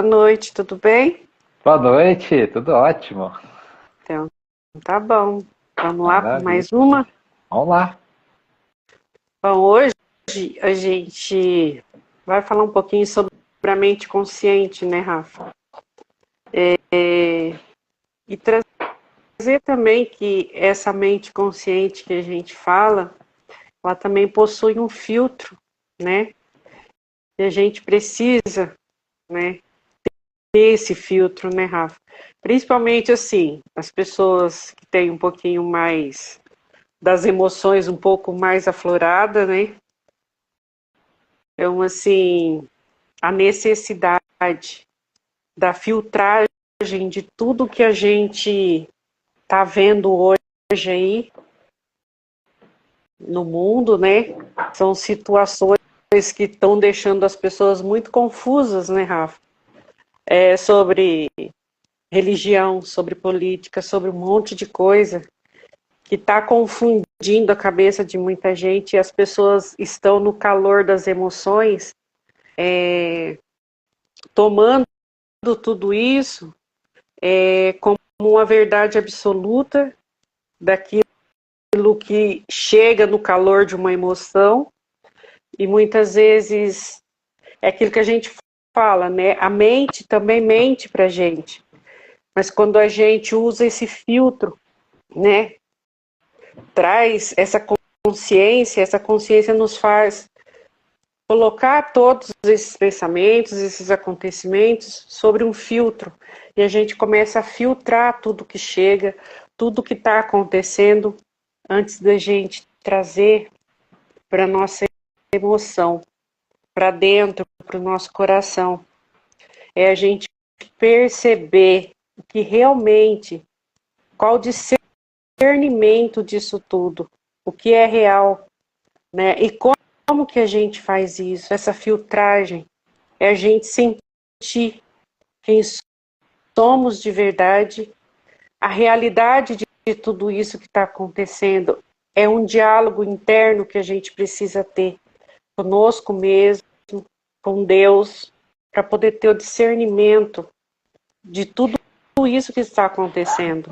noite, tudo bem? Boa noite, tudo ótimo. Então, tá bom. Vamos lá para Maravilha. mais uma. Vamos lá. Bom, hoje a gente vai falar um pouquinho sobre a mente consciente, né, Rafa? E trazer também que essa mente consciente que a gente fala, ela também possui um filtro, né? E a gente precisa, né, ter esse filtro, né, Rafa? Principalmente assim, as pessoas que têm um pouquinho mais das emoções um pouco mais aflorada, né? Então, assim, a necessidade da filtragem de tudo que a gente está vendo hoje aí no mundo, né? São situações que estão deixando as pessoas muito confusas, né, Rafa? Sobre religião, sobre política, sobre um monte de coisa que está confundindo a cabeça de muita gente e as pessoas estão no calor das emoções, tomando tudo isso como uma verdade absoluta daquilo que chega no calor de uma emoção e muitas vezes é aquilo que a gente fala, né? A mente também mente para a gente, mas quando a gente usa esse filtro, né? Traz essa consciência nos faz colocar todos esses pensamentos, esses acontecimentos sobre um filtro e a gente começa a filtrar tudo que chega, tudo que está acontecendo antes da gente trazer para nossa emoção, para dentro, para o nosso coração. É a gente perceber que realmente qual o discernimento disso tudo, o que é real, né? E como que a gente faz isso? Essa filtragem é a gente sentir quem somos de verdade, a realidade de tudo isso que está acontecendo. É um diálogo interno que a gente precisa ter conosco mesmo, com Deus, para poder ter o discernimento de tudo isso que está acontecendo.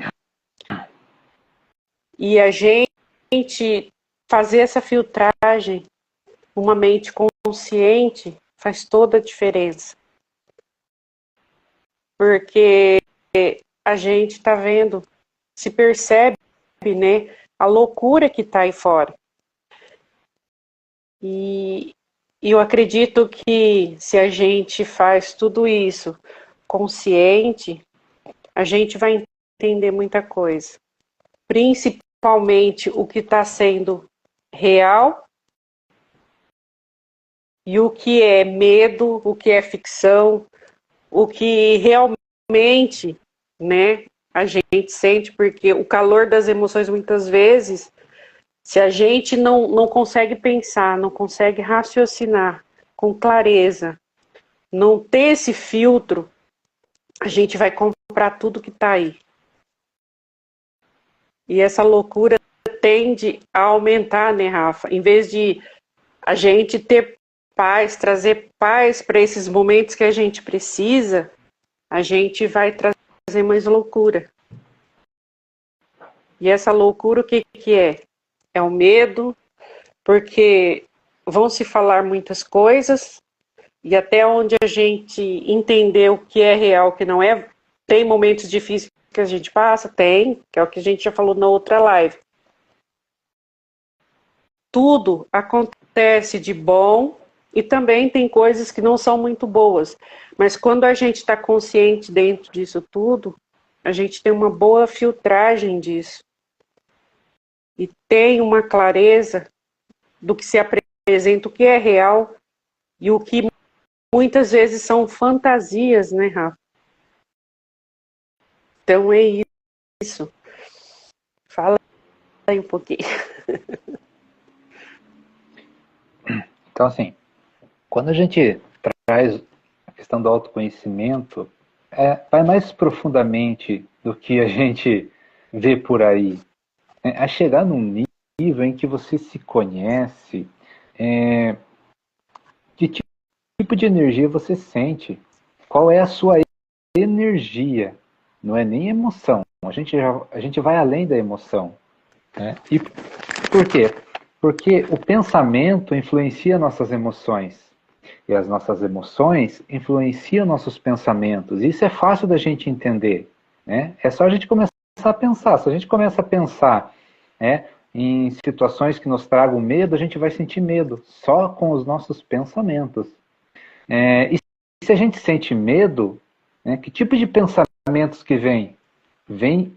E a gente fazer essa filtragem, uma mente consciente, faz toda a diferença. Porque a gente está vendo, se percebe, né, a loucura que está aí fora. E eu acredito que se a gente faz tudo isso consciente, a gente vai entender muita coisa. Principalmente o que está sendo real e o que é medo, o que é ficção, o que realmente, né, a gente sente, porque o calor das emoções muitas vezes, se a gente não consegue pensar, não consegue raciocinar com clareza, não ter esse filtro, a gente vai comprar tudo que está aí. E essa loucura tende a aumentar, né, Rafa? Em vez de a gente ter paz, trazer paz para esses momentos que a gente precisa, a gente vai trazer mais loucura. E essa loucura o que que é? É o medo, porque vão se falar muitas coisas, e até onde a gente entender o que é real, o que não é, tem momentos difíceis que a gente passa? Tem, que é o que a gente já falou na outra live. Tudo acontece de bom e também tem coisas que não são muito boas. Mas quando a gente está consciente dentro disso tudo, a gente tem uma boa filtragem disso. E tem uma clareza do que se apresenta, o que é real e o que muitas vezes são fantasias, né, Rafa? Então é isso. Fala aí um pouquinho. Então, assim, quando a gente traz a questão do autoconhecimento, vai mais profundamente do que a gente vê por aí. A chegar num nível em que você se conhece, que tipo de energia você sente, qual é a sua energia, não é nem emoção. A gente vai além da emoção. Né? E por quê? Porque o pensamento influencia nossas emoções. E as nossas emoções influenciam nossos pensamentos. Isso é fácil da gente entender. Né? É só a gente começar a pensar. Se a gente começa a pensar, né, em situações que nos tragam medo, a gente vai sentir medo, só com os nossos pensamentos. E se a gente sente medo, né, que tipo de pensamentos que vem? Vem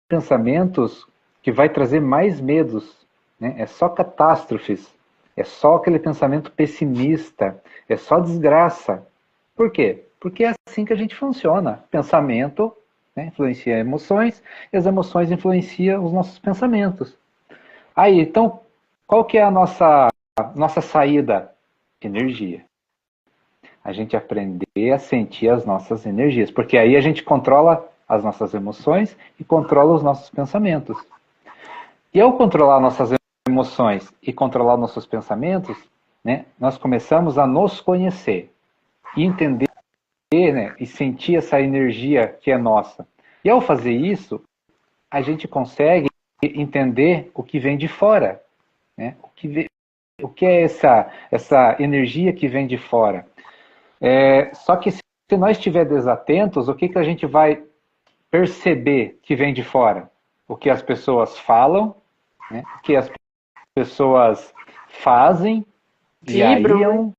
pensamentos que vai trazer mais medos. Né? É só catástrofes. É só aquele pensamento pessimista. É só desgraça. Por quê? Porque é assim que a gente funciona. Pensamento, né, influencia emoções, e as emoções influenciam os nossos pensamentos. Aí, então, qual que é a nossa saída? Energia. A gente aprender a sentir as nossas energias, porque aí a gente controla as nossas emoções e controla os nossos pensamentos. E ao controlar nossas emoções e controlar nossos pensamentos, né, nós começamos a nos conhecer e entender, né, e sentir essa energia que é nossa. E ao fazer isso, a gente consegue entender o que vem de fora, né? O que é essa energia que vem de fora. Só que se nós estivermos desatentos, o que a gente vai perceber que vem de fora? O que as pessoas falam, né? O que as pessoas fazem, Vibram, né?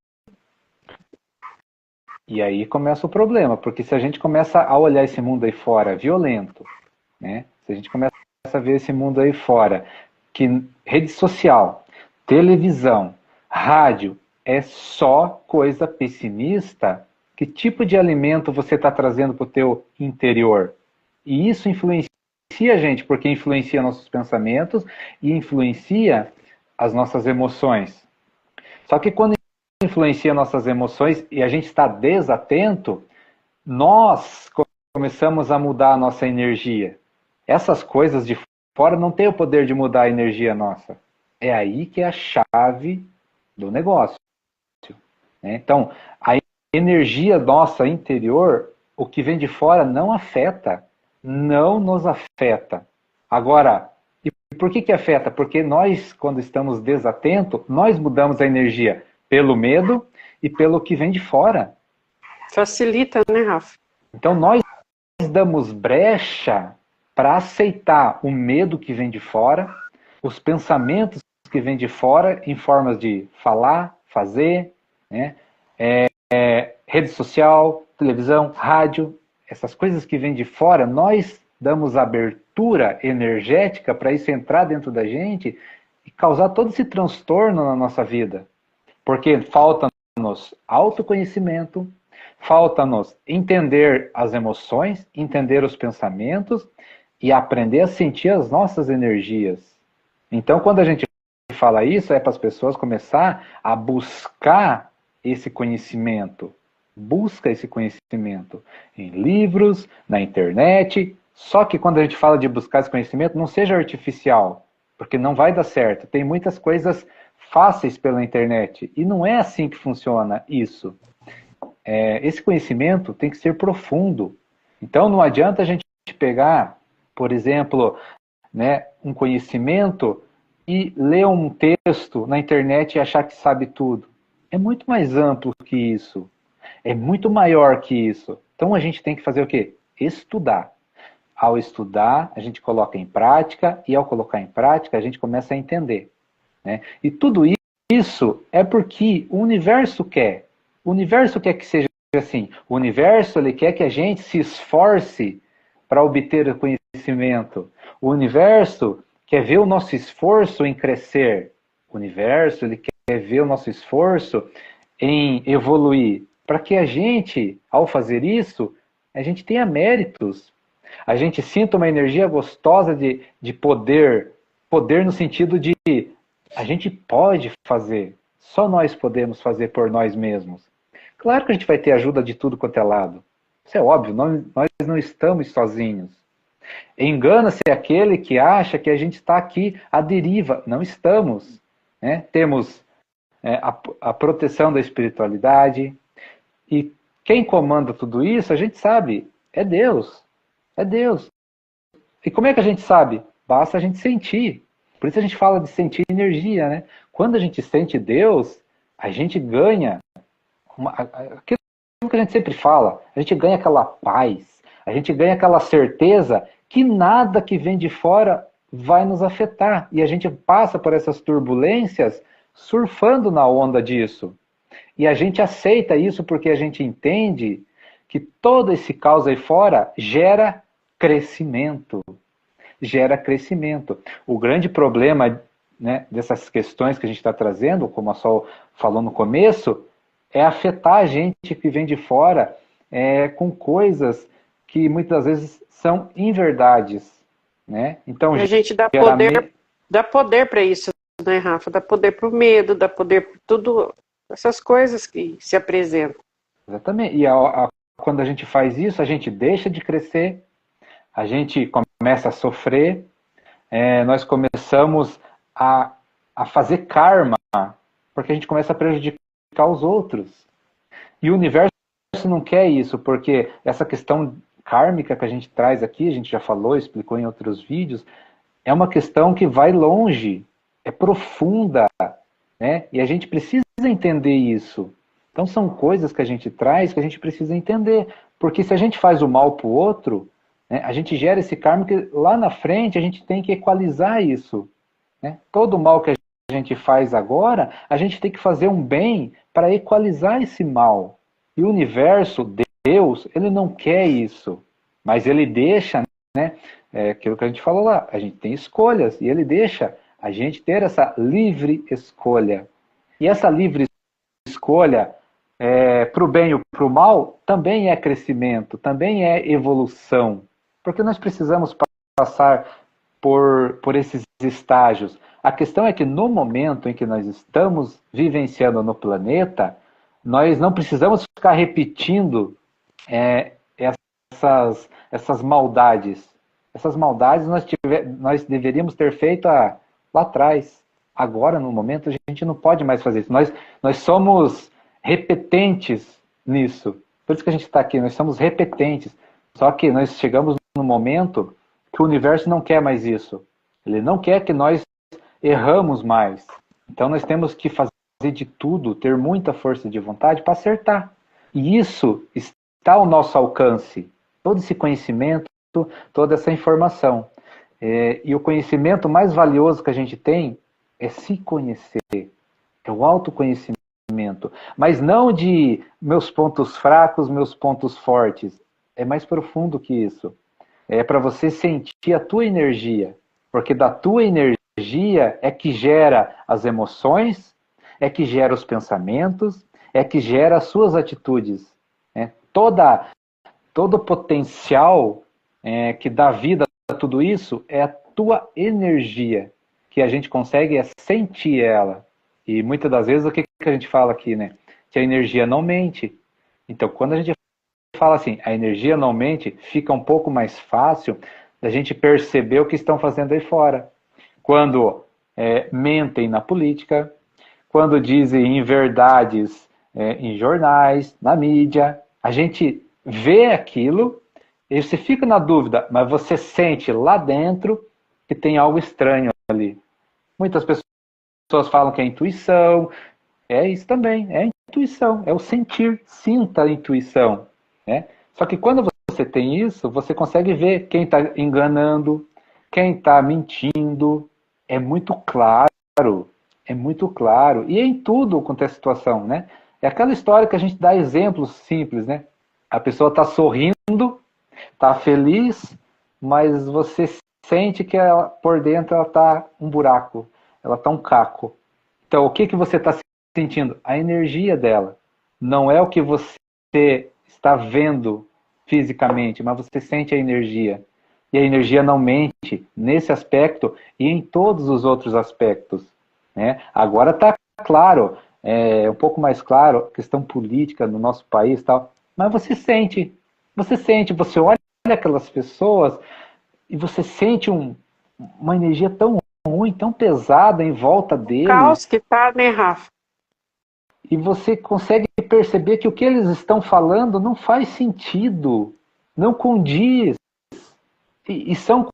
E aí começa o problema, porque se a gente começa a olhar esse mundo aí fora violento, né? Se a gente começa a ver esse mundo aí fora, que rede social, televisão, rádio, é só coisa pessimista, que tipo de alimento você está trazendo para o teu interior? E isso influencia a gente, porque influencia nossos pensamentos e influencia as nossas emoções. Só que quando influencia nossas emoções e a gente está desatento, nós começamos a mudar a nossa energia. Essas coisas de fora não têm o poder de mudar a energia nossa. É aí que é a chave do negócio. Né? Então, a energia nossa interior, o que vem de fora não afeta, não nos afeta. Agora, e por que afeta? Porque nós, quando estamos desatentos, nós mudamos a energia pelo medo e pelo que vem de fora. Facilita, né, Rafa? Então, nós damos brecha para aceitar o medo que vem de fora, os pensamentos que vêm de fora, em formas de falar, fazer, né? Rede social, televisão, rádio, essas coisas que vêm de fora, nós damos abertura energética para isso entrar dentro da gente e causar todo esse transtorno na nossa vida. Porque falta-nos autoconhecimento, falta-nos entender as emoções, entender os pensamentos e aprender a sentir as nossas energias. Então, quando a gente fala isso, é para as pessoas começar a buscar esse conhecimento. Busca esse conhecimento em livros, na internet. Só que quando a gente fala de buscar esse conhecimento, não seja artificial, porque não vai dar certo. Tem muitas coisas fáceis pela internet e não é assim que funciona isso. Esse conhecimento tem que ser profundo. Então não adianta a gente pegar, por exemplo, né, um conhecimento e ler um texto na internet e achar que sabe tudo. É muito mais amplo que isso. É muito maior que isso. Então a gente tem que fazer o quê? Estudar. Ao estudar, a gente coloca em prática, e ao colocar em prática, a gente começa a entender. Né? E tudo isso é porque o universo quer. O universo quer que seja assim. O universo ele quer que a gente se esforce para obter o conhecimento. O universo quer ver o nosso esforço em crescer. O universo ele quer ver o nosso esforço em evoluir. Para que a gente, ao fazer isso, a gente tenha méritos. A gente sinta uma energia gostosa de poder. Poder no sentido de a gente pode fazer. Só nós podemos fazer por nós mesmos. Claro que a gente vai ter ajuda de tudo quanto é lado. Isso é óbvio, nós não estamos sozinhos. Engana-se aquele que acha que a gente está aqui à deriva. Não estamos. Né? Temos a proteção da espiritualidade e Quem comanda tudo isso, a gente sabe, é Deus. É Deus. E como é que a gente sabe? Basta a gente sentir. Por isso a gente fala de sentir energia, né? Quando a gente sente Deus, a gente ganha aquilo que a gente sempre fala, a gente ganha aquela paz, a gente ganha aquela certeza que nada que vem de fora vai nos afetar. E a gente passa por essas turbulências surfando na onda disso. E a gente aceita isso porque a gente entende que todo esse caos aí fora gera crescimento. Gera crescimento. O grande problema, né, dessas questões que a gente está trazendo, como a Sol falou no começo, é afetar a gente que vem de fora com coisas que muitas vezes são inverdades. Né? Então, E a gente geralmente... dá poder para isso, né, Rafa? Dá poder para o medo, dá poder para tudo, essas coisas que se apresentam. Exatamente. E quando a gente faz isso, a gente deixa de crescer, a gente começa a sofrer, nós começamos a fazer karma, porque a gente começa a prejudicar os outros. E o universo não quer isso, porque essa questão kármica que a gente traz aqui, a gente já falou, explicou em outros vídeos, é uma questão que vai longe, é profunda, né? E a gente precisa entender isso. Então são coisas que a gente traz que a gente precisa entender, porque se a gente faz o mal para o outro, né, a gente gera esse karma que lá na frente a gente tem que equalizar isso. Né? Todo o mal que a gente faz agora, a gente tem que fazer um bem para equalizar esse mal. E o universo, Deus, ele não quer isso, mas ele deixa, né, aquilo que a gente falou lá, a gente tem escolhas, e ele deixa a gente ter essa livre escolha. E essa livre escolha, para o bem ou para o mal, também é crescimento, também é evolução. Porque nós precisamos passar por esses estágios. A questão é que no momento em que nós estamos vivenciando no planeta, nós não precisamos ficar repetindo essas maldades. Essas maldades nós deveríamos ter feito lá atrás. Agora, no momento, a gente não pode mais fazer isso. Nós somos repetentes nisso. Por isso que a gente está aqui, nós somos repetentes. Só que nós chegamos no momento que o universo não quer mais isso. Ele não quer que nós erramos mais. Então nós temos que fazer de tudo, ter muita força de vontade para acertar. E isso está ao nosso alcance. Todo esse conhecimento, toda essa informação. E o conhecimento mais valioso que a gente tem é se conhecer. É o autoconhecimento. Mas não de meus pontos fracos, meus pontos fortes. É mais profundo que isso. É para você sentir a tua energia. Porque da tua energia é que gera as emoções, é que gera os pensamentos, é que gera as suas atitudes. Né? Todo o potencial que dá vida a tudo isso é a tua energia, que a gente consegue sentir ela. E muitas das vezes o que a gente fala aqui, né? Que a energia não mente. Então, quando a gente fala assim, a energia não mente, fica um pouco mais fácil da gente perceber o que estão fazendo aí fora. Quando mentem na política, quando dizem inverdades em jornais, na mídia, a gente vê aquilo e você fica na dúvida, mas você sente lá dentro que tem algo estranho ali. Muitas pessoas falam que é intuição, é isso também, é intuição, é o sentir, sinta a intuição. Né? Só que quando você tem isso, você consegue ver quem está enganando, quem está mentindo, é muito claro, é muito claro. E em tudo quanto é situação, né? É aquela história que a gente dá exemplos simples, né? A pessoa está sorrindo, está feliz, mas você sente que ela, por dentro ela está um buraco, ela está um caco. Então, o que você está sentindo? A energia dela. Não é o que você está vendo fisicamente, mas você sente a energia. E a energia não mente nesse aspecto e em todos os outros aspectos. Né? Agora está claro, um pouco mais claro, a questão política no nosso país e tal, mas você sente, você olha aquelas pessoas e você sente uma energia tão ruim, tão pesada em volta deles. Caos que tá, né, Rafa? e você consegue perceber que o que eles estão falando não faz sentido, não condiz, e são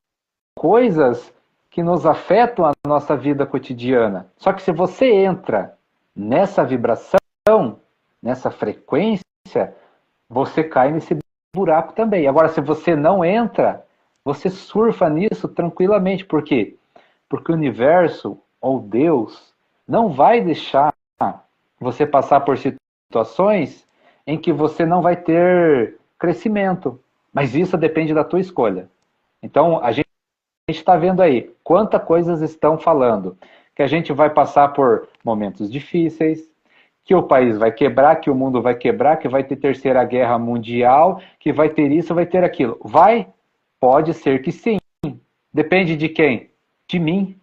coisas que nos afetam a nossa vida cotidiana. Só que se você entra nessa vibração, nessa frequência, você cai nesse buraco também. Agora, se você não entra, você surfa nisso tranquilamente. Por quê? Porque o universo, ou Deus, não vai deixar você passar por situações em que você não vai ter crescimento. Mas isso depende da tua escolha. Então, a gente está vendo aí quantas coisas estão falando. Que a gente vai passar por momentos difíceis, que o país vai quebrar, que o mundo vai quebrar, que vai ter terceira guerra mundial, que vai ter isso, vai ter aquilo. Vai? Pode ser que sim. Depende de quem? De mim,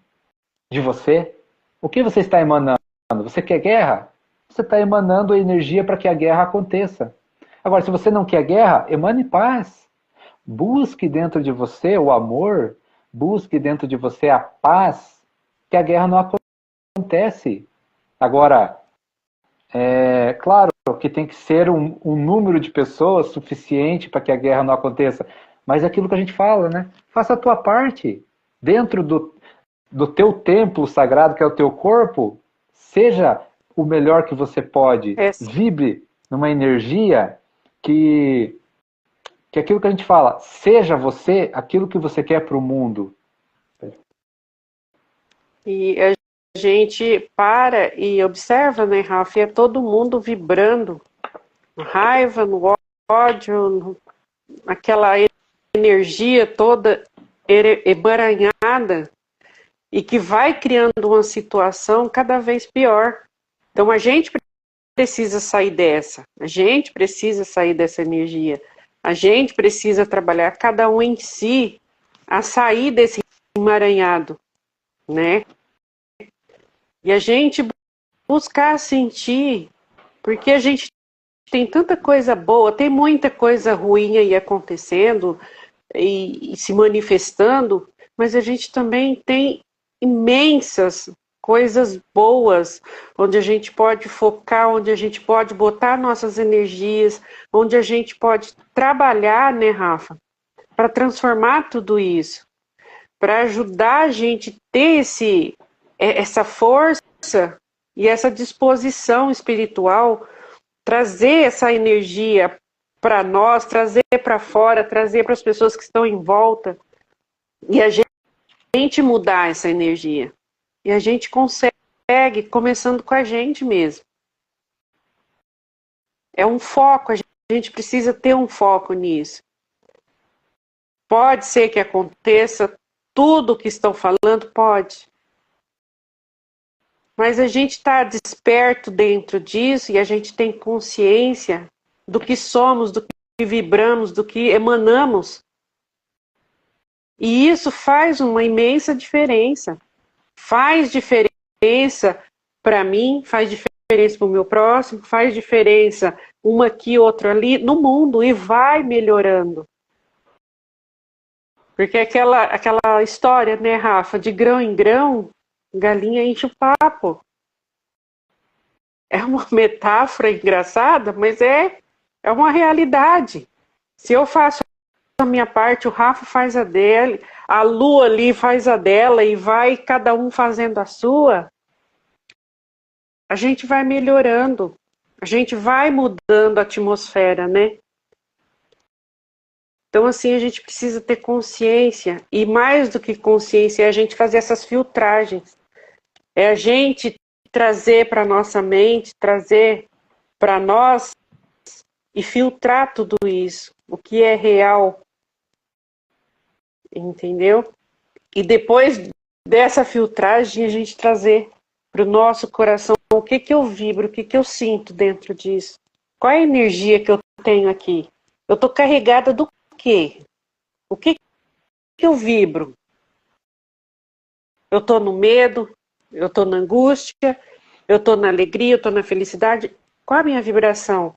de você. O que você está emanando? Você quer guerra? Você está emanando a energia para que a guerra aconteça. Agora, se você não quer guerra, emane paz. Busque dentro de você o amor, busque dentro de você a paz, que a guerra não acontece. Agora, é claro que tem que ser um número de pessoas suficiente para que a guerra não aconteça. Mas é aquilo que a gente fala, né? Faça a tua parte. Dentro do teu templo sagrado, que é o teu corpo, seja o melhor que você pode. É, Vibre numa energia que é aquilo que a gente fala, seja você aquilo que você quer para o mundo. e a gente para e observa, né, Rafa, e é todo mundo vibrando, na raiva, no ódio, aquela energia toda emaranhada e que vai criando uma situação cada vez pior. Então a gente precisa sair dessa, a gente precisa sair dessa energia, a gente precisa trabalhar cada um em si a sair desse emaranhado, né? E a gente buscar sentir, porque a gente tem tanta coisa boa, tem muita coisa ruim aí acontecendo e se manifestando, mas a gente também tem imensas coisas boas, onde a gente pode focar, onde a gente pode botar nossas energias, onde a gente pode trabalhar, né, Rafa, para transformar tudo isso, para ajudar a gente a ter essa força e essa disposição espiritual, trazer essa energia para nós, trazer para fora, trazer para as pessoas que estão em volta e a gente mudar essa energia. E a gente consegue, começando com a gente mesmo. É um foco, a gente precisa ter um foco nisso. Pode ser que aconteça tudo o que estão falando, pode. Mas a gente está desperto dentro disso e a gente tem consciência do que somos, do que vibramos, do que emanamos. E isso faz uma imensa diferença. Faz diferença para mim, faz diferença para o meu próximo, faz diferença uma aqui, outra ali, no mundo, e vai melhorando. Porque aquela história, né, Rafa, de grão em grão, galinha enche o papo. É uma metáfora engraçada, mas é uma realidade. Se eu faço a minha parte, o Rafa faz a dele, a Lu ali faz a dela e vai cada um fazendo a sua, a gente vai melhorando, a gente vai mudando a atmosfera, né? Então, assim, a gente precisa ter consciência, e mais do que consciência, é a gente fazer essas filtragens. É a gente trazer para nossa mente, trazer para nós e filtrar tudo isso, o que é real, entendeu? E depois dessa filtragem, a gente trazer para o nosso coração o que eu vibro, o que eu sinto dentro disso. Qual é a energia que eu tenho aqui? Eu estou carregada do quê? O que eu vibro? Eu estou no medo? Eu estou na angústia? Eu estou na alegria? Eu estou na felicidade? Qual a minha vibração?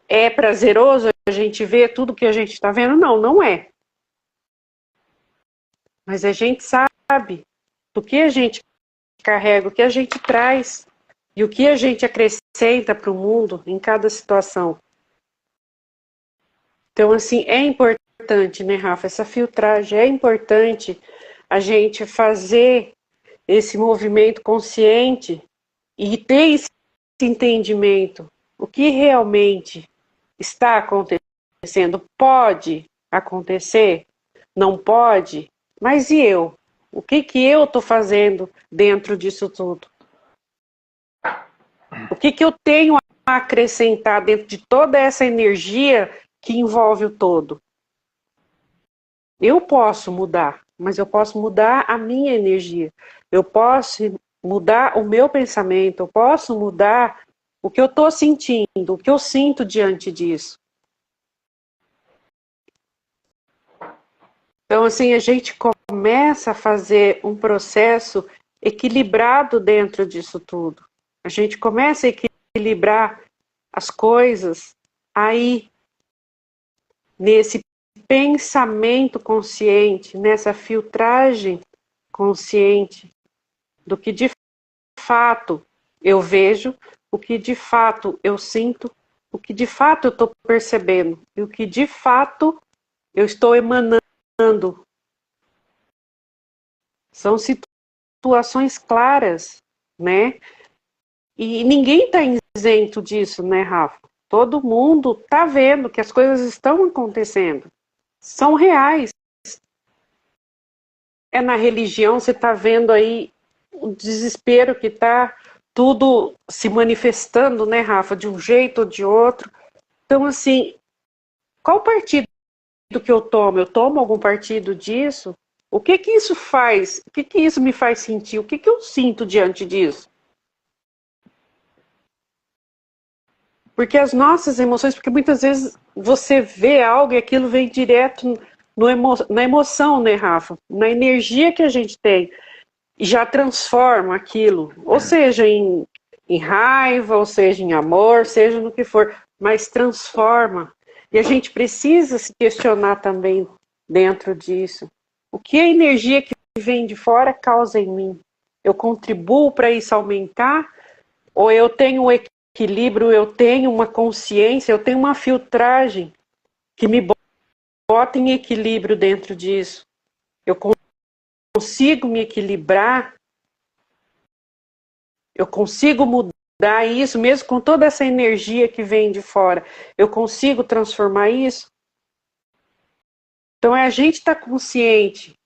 É prazeroso a gente ver tudo que a gente está vendo? Não, não é. Mas a gente sabe do que a gente carrega, o que a gente traz e o que a gente acrescenta para o mundo em cada situação. Então, assim, é importante, né, Rafa? Essa filtragem é importante a gente fazer esse movimento consciente e ter esse entendimento. O que realmente está acontecendo? Pode acontecer? Não pode? Mas e eu? O que eu estou fazendo dentro disso tudo? O que eu tenho a acrescentar dentro de toda essa energia que envolve o todo? Eu posso mudar, mas eu posso mudar a minha energia. Eu posso mudar o meu pensamento, eu posso mudar o que eu estou sentindo, o que eu sinto diante disso. Então, assim, a gente começa a fazer um processo equilibrado dentro disso tudo. A gente começa a equilibrar as coisas aí, nesse pensamento consciente, nessa filtragem consciente do que de fato eu vejo, o que de fato eu sinto, o que de fato eu estou percebendo e o que de fato eu estou emanando. São situações claras, né? E ninguém está isento disso, né, Rafa? Todo mundo está vendo que as coisas estão acontecendo. São reais. É na religião, você está vendo aí o desespero que está tudo se manifestando, né, Rafa, de um jeito ou de outro. Então, assim, qual partido que eu tomo? Eu tomo algum partido disso? O que isso faz? O que isso me faz sentir? O que eu sinto diante disso? Porque as nossas emoções, porque muitas vezes você vê algo e aquilo vem direto na emoção, né, Rafa? Na energia que a gente tem. E já transforma aquilo, ou seja, em raiva, ou seja, em amor, seja no que for, mas transforma. E a gente precisa se questionar também dentro disso. O que a energia que vem de fora causa em mim? Eu contribuo para isso aumentar? Ou eu tenho um equilíbrio, eu tenho uma consciência, eu tenho uma filtragem que me bota em equilíbrio dentro disso? Eu consigo me equilibrar? Eu consigo mudar isso, mesmo com toda essa energia que vem de fora? Eu consigo transformar isso? Então, é a gente estar consciente.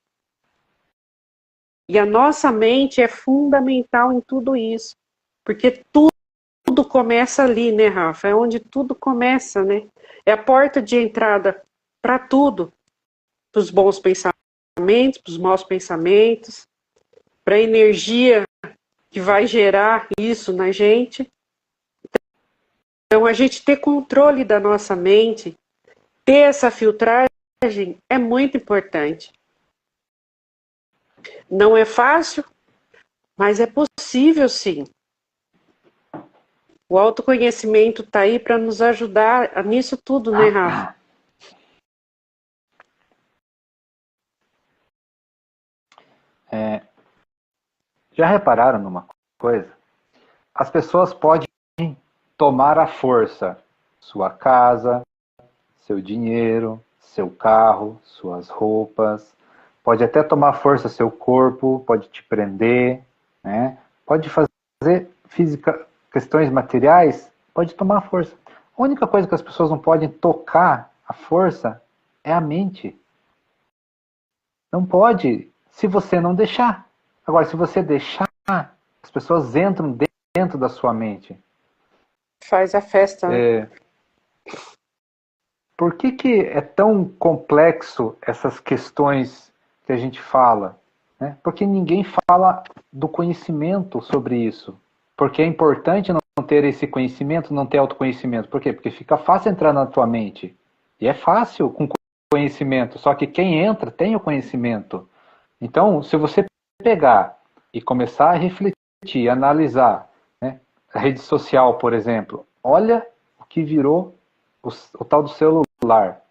E a nossa mente é fundamental em tudo isso. Porque tudo começa ali, né, Rafa? É onde tudo começa, né? É a porta de entrada para tudo. Para os bons pensamentos, para os maus pensamentos, para a energia que vai gerar isso na gente. Então, a gente ter controle da nossa mente, ter essa filtragem é muito importante. Não é fácil, mas é possível sim. O autoconhecimento está aí para nos ajudar nisso tudo, né, Rafa? Já repararam numa coisa? As pessoas podem tomar à força sua casa, seu dinheiro, seu carro, suas roupas, pode até tomar força seu corpo, pode te prender, né? Pode fazer questões materiais, pode tomar força. A única coisa que as pessoas não podem tocar a força é a mente. Não pode, se você não deixar. Agora, se você deixar, as pessoas entram dentro da sua mente. Faz a festa, né? Por que é tão complexo essas questões que a gente fala? Né? Porque ninguém fala do conhecimento sobre isso. Porque é importante não ter esse conhecimento, não ter autoconhecimento. Por quê? Porque fica fácil entrar na tua mente. E é fácil com conhecimento, só que quem entra tem o conhecimento. Então, se você pegar e começar a refletir, analisar, né? A rede social, por exemplo, olha o que virou o tal do celular.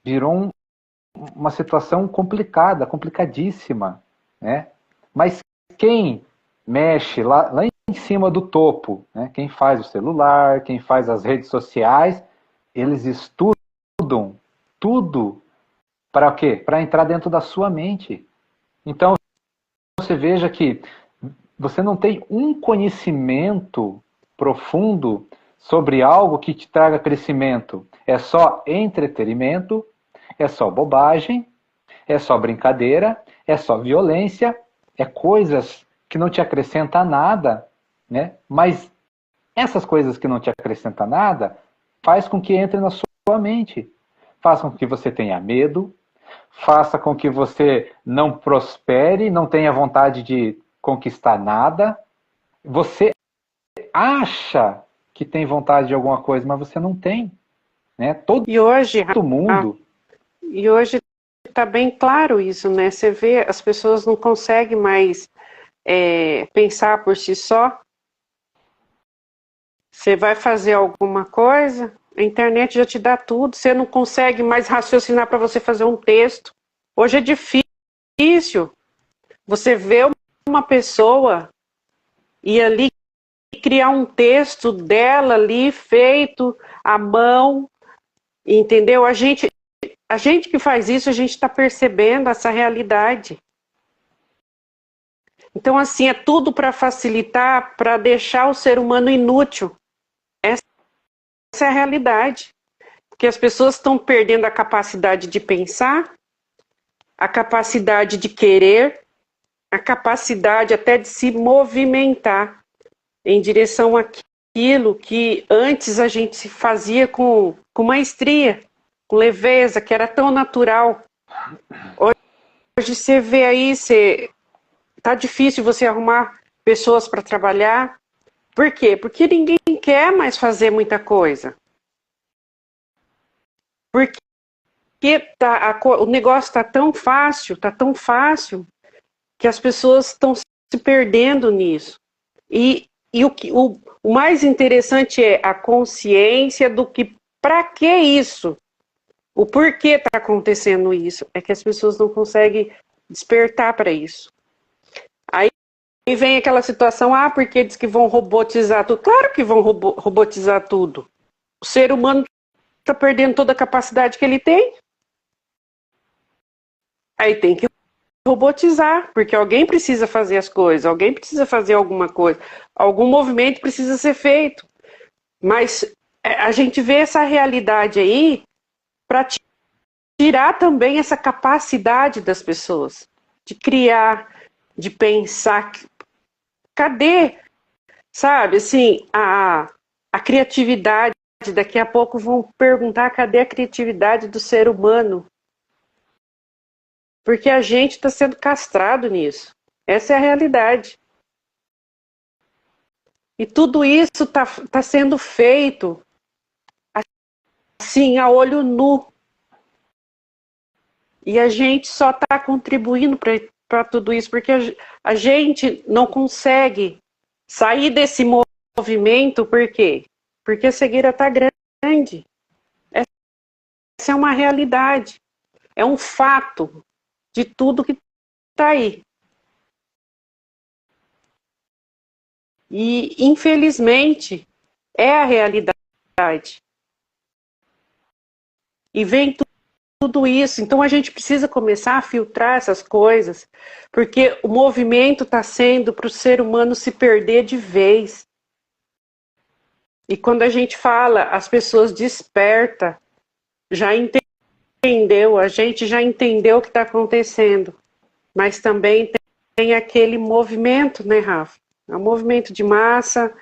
Virou uma situação complicada, complicadíssima, né? Mas quem mexe lá em cima do topo, né? Quem faz o celular, quem faz as redes sociais, eles estudam tudo para o quê? Para entrar dentro da sua mente. Então, você veja que você não tem um conhecimento profundo sobre algo que te traga crescimento. É só entretenimento, é só bobagem, é só brincadeira, é só violência, é coisas que não te acrescentam nada, né? Mas essas coisas que não te acrescentam nada faz com que entre na sua mente, faz com que você tenha medo, faça com que você não prospere, não tenha vontade de conquistar nada. Você acha que tem vontade de alguma coisa, mas você não tem, né? Todo E hoje, mundo. e hoje está bem claro isso, né? Você vê, as pessoas não conseguem mais pensar por si só. Você vai fazer alguma coisa, a internet já te dá tudo, você não consegue mais raciocinar para você fazer um texto. Hoje é difícil. Você vê uma pessoa e ali criar um texto dela ali feito à mão, entendeu? A gente que faz isso, a gente está percebendo essa realidade. Então, assim, é tudo para facilitar, para deixar o ser humano inútil. Essa é a realidade. Porque as pessoas estão perdendo a capacidade de pensar, a capacidade de querer, a capacidade até de se movimentar em direção àquilo que antes a gente se fazia com maestria, com leveza, que era tão natural. Hoje você vê aí, tá difícil você arrumar pessoas para trabalhar. Por quê? Porque ninguém quer mais fazer muita coisa. Porque o negócio está tão fácil, que as pessoas estão se perdendo nisso. E o mais interessante é a consciência do que, para que isso? O porquê está acontecendo isso? É que as pessoas não conseguem despertar para isso. Aí vem aquela situação, porque diz que vão robotizar tudo. Claro que vão robotizar tudo. O ser humano está perdendo toda a capacidade que ele tem. Aí tem que robotizar, porque alguém precisa fazer as coisas, alguém precisa fazer alguma coisa, algum movimento precisa ser feito. Mas a gente vê essa realidade aí para tirar também essa capacidade das pessoas de criar, de pensar. Cadê, sabe, assim, a criatividade? Daqui a pouco vão perguntar cadê a criatividade do ser humano? Porque a gente está sendo castrado nisso. Essa é a realidade. E tudo isso tá sendo feito assim, a olho nu. E a gente só está contribuindo para tudo isso, porque a gente não consegue sair desse movimento, por quê? Porque a cegueira está grande. Essa é uma realidade. É um fato de tudo que está aí. E, infelizmente, é a realidade. E vem tudo isso. Então, a gente precisa começar a filtrar essas coisas, porque o movimento está sendo para o ser humano se perder de vez. E quando a gente fala, as pessoas despertam, já entendeu, a gente já entendeu o que está acontecendo. Mas também tem aquele movimento, né, Rafa? É um movimento de massa,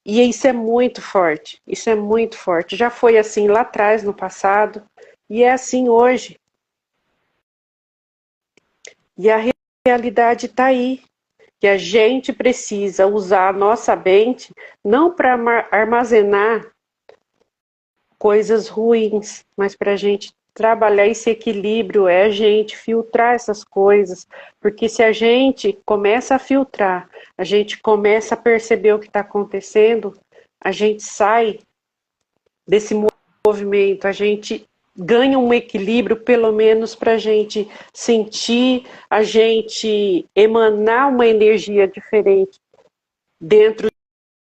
e isso é muito forte. Isso é muito forte. Já foi assim lá atrás, no passado, e é assim hoje. E a realidade está aí. Que a gente precisa usar a nossa mente não para armazenar coisas ruins, mas para a gente trabalhar esse equilíbrio, é a gente filtrar essas coisas, porque se a gente começa a filtrar, a gente começa a perceber o que está acontecendo, a gente sai desse movimento, a gente ganham um equilíbrio, pelo menos para a gente sentir, a gente emanar uma energia diferente dentro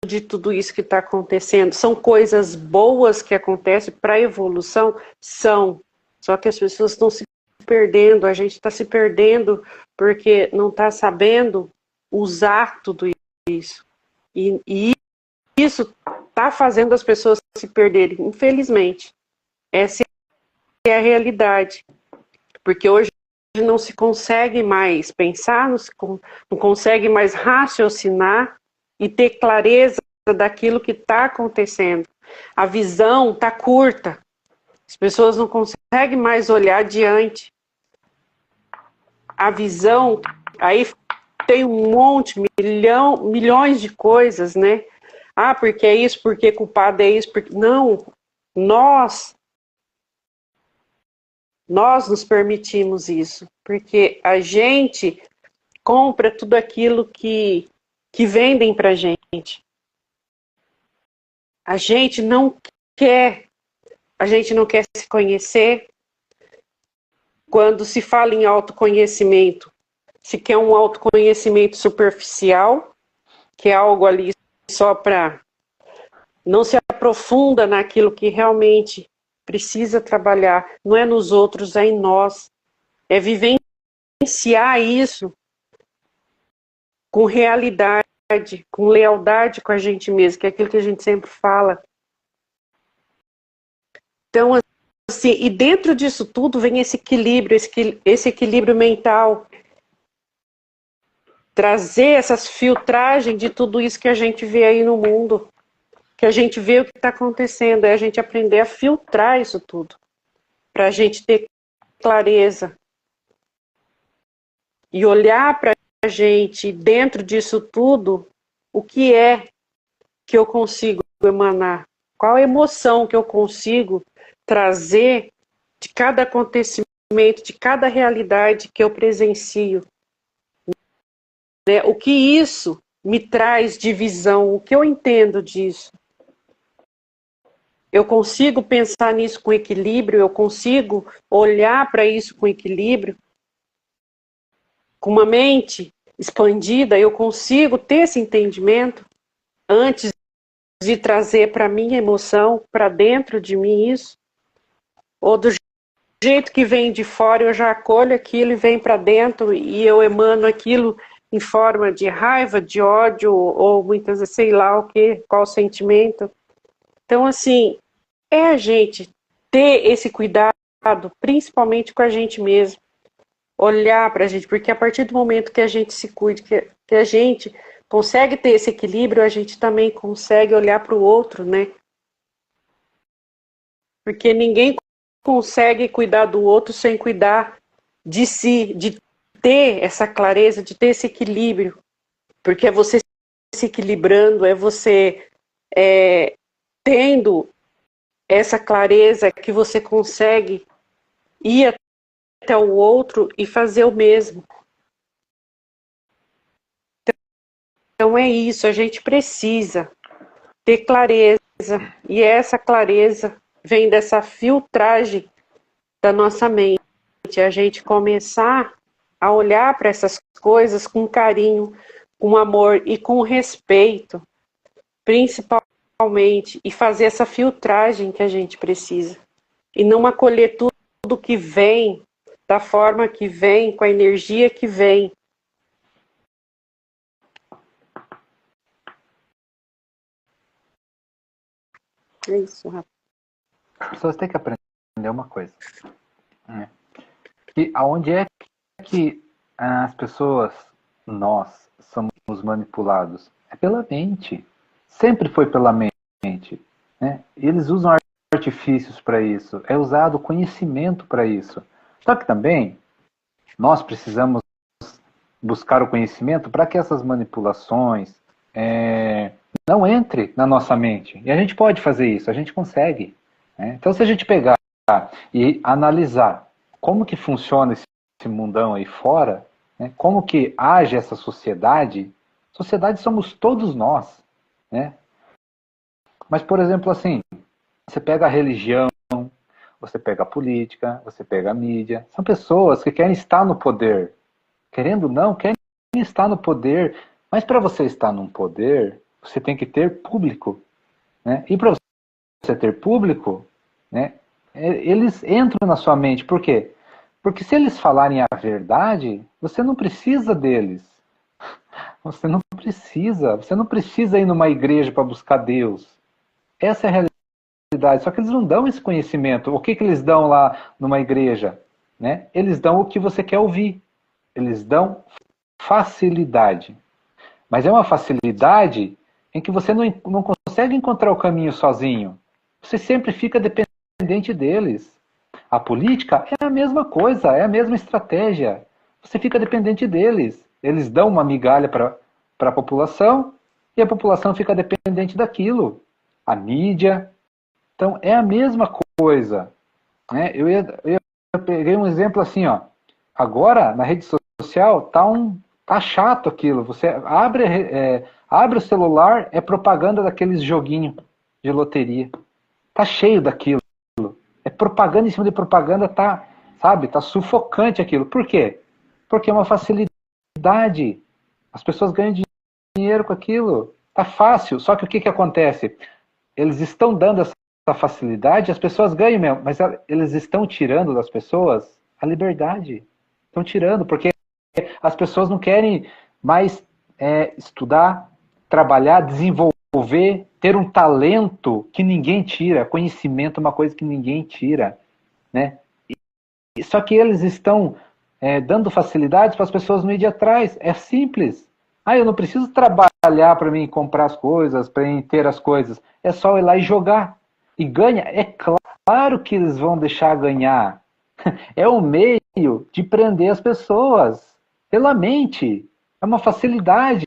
de tudo isso que está acontecendo. São coisas boas que acontecem para a evolução? São. Só que as pessoas estão se perdendo, a gente está se perdendo porque não está sabendo usar tudo isso. E isso está fazendo as pessoas se perderem, infelizmente. Essa é a realidade. Porque hoje não se consegue mais pensar, não consegue mais raciocinar e ter clareza daquilo que está acontecendo. A visão está curta. As pessoas não conseguem mais olhar adiante. A visão, aí tem um monte, milhões de coisas, né? Ah, porque é isso, porque culpado é isso, porque... Não, nós nos permitimos isso, porque a gente compra tudo aquilo que vendem pra gente. A gente não quer se conhecer. Quando se fala em autoconhecimento, se quer um autoconhecimento superficial, que é algo ali só para não se aprofunda naquilo que realmente precisa trabalhar. Não é nos outros, é em nós. É vivenciar isso com realidade, com lealdade com a gente mesmo, que é aquilo que a gente sempre fala. Então, assim, e dentro disso tudo vem esse equilíbrio, esse equilíbrio mental. Trazer essas filtragens de tudo isso que a gente vê aí no mundo. Que a gente vê o que está acontecendo, é a gente aprender a filtrar isso tudo. Para a gente ter clareza. E olhar para a gente, dentro disso tudo, o que é que eu consigo emanar? Qual a emoção que eu consigo trazer de cada acontecimento, de cada realidade que eu presencio? Né? O que isso me traz de visão? O que eu entendo disso? Eu consigo pensar nisso com equilíbrio? Eu consigo olhar para isso com equilíbrio? Com uma mente expandida, eu consigo ter esse entendimento antes de trazer para minha emoção, para dentro de mim isso? Ou do jeito que vem de fora, eu já acolho aquilo e vem para dentro e eu emano aquilo em forma de raiva, de ódio, ou muitas vezes sei lá o que, qual sentimento. Então, assim, é a gente ter esse cuidado, principalmente com a gente mesmo. Olhar para a gente, porque a partir do momento que a gente se cuide, que a gente consegue ter esse equilíbrio, a gente também consegue olhar para o outro, né? Porque ninguém consegue cuidar do outro sem cuidar de si, de ter essa clareza, de ter esse equilíbrio. Porque é você se equilibrando, é você tendo essa clareza que você consegue ir até o outro e fazer o mesmo. Então é isso, a gente precisa ter clareza, e essa clareza vem dessa filtragem da nossa mente, a gente começar a olhar para essas coisas com carinho, com amor e com respeito, principalmente, e fazer essa filtragem que a gente precisa, e não acolher tudo que vem, da forma que vem, com a energia que vem. É isso, Rafa. As pessoas têm que aprender uma coisa. Né? E aonde é que as pessoas, nós, somos manipulados? É pela mente. Sempre foi pela mente. Né? Eles usam artifícios para isso. É usado conhecimento para isso. Só que também nós precisamos buscar o conhecimento para que essas manipulações não entrem na nossa mente. E a gente pode fazer isso, a gente consegue. Né? Então, se a gente pegar e analisar como que funciona esse mundão aí fora, né? Como que age essa sociedade, sociedade somos todos nós. Né? Mas, por exemplo, assim, você pega a religião, você pega a política, você pega a mídia. São pessoas que querem estar no poder. Querendo ou não, querem estar no poder. Mas para você estar num poder, você tem que ter público. Né? E para você ter público, né, eles entram na sua mente. Por quê? Porque se eles falarem a verdade, você não precisa deles. Você não precisa ir numa igreja para buscar Deus. Essa é a realidade. Só que eles não dão esse conhecimento. O que eles dão lá numa igreja? Né? Eles dão o que você quer ouvir. Eles dão facilidade. Mas é uma facilidade em que você não consegue encontrar o caminho sozinho. Você sempre fica dependente deles. A política é a mesma coisa, é a mesma estratégia. Você fica dependente deles. Eles dão uma migalha para a população e a população fica dependente daquilo. A mídia. Então, é a mesma coisa. Né? Eu peguei um exemplo assim, ó. Agora, na rede social, tá chato aquilo. Você abre o celular, é propaganda daqueles joguinhos de loteria. Tá cheio daquilo. É propaganda em cima de propaganda, tá sufocante aquilo. Por quê? Porque é uma facilidade. As pessoas ganham dinheiro com aquilo. Tá fácil. Só que o que acontece? Eles estão dando essa facilidade, as pessoas ganham mesmo, mas eles estão tirando das pessoas a liberdade. Estão tirando, porque as pessoas não querem mais estudar, trabalhar, desenvolver, ter um talento que ninguém tira. Conhecimento é uma coisa que ninguém tira. Né? Só que eles estão dando facilidades para as pessoas não irem atrás. É simples. Eu não preciso trabalhar para mim comprar as coisas, para mim ter as coisas. É só ir lá e jogar. E ganha. É claro que eles vão deixar ganhar. É um meio de prender as pessoas pela mente. É uma facilidade.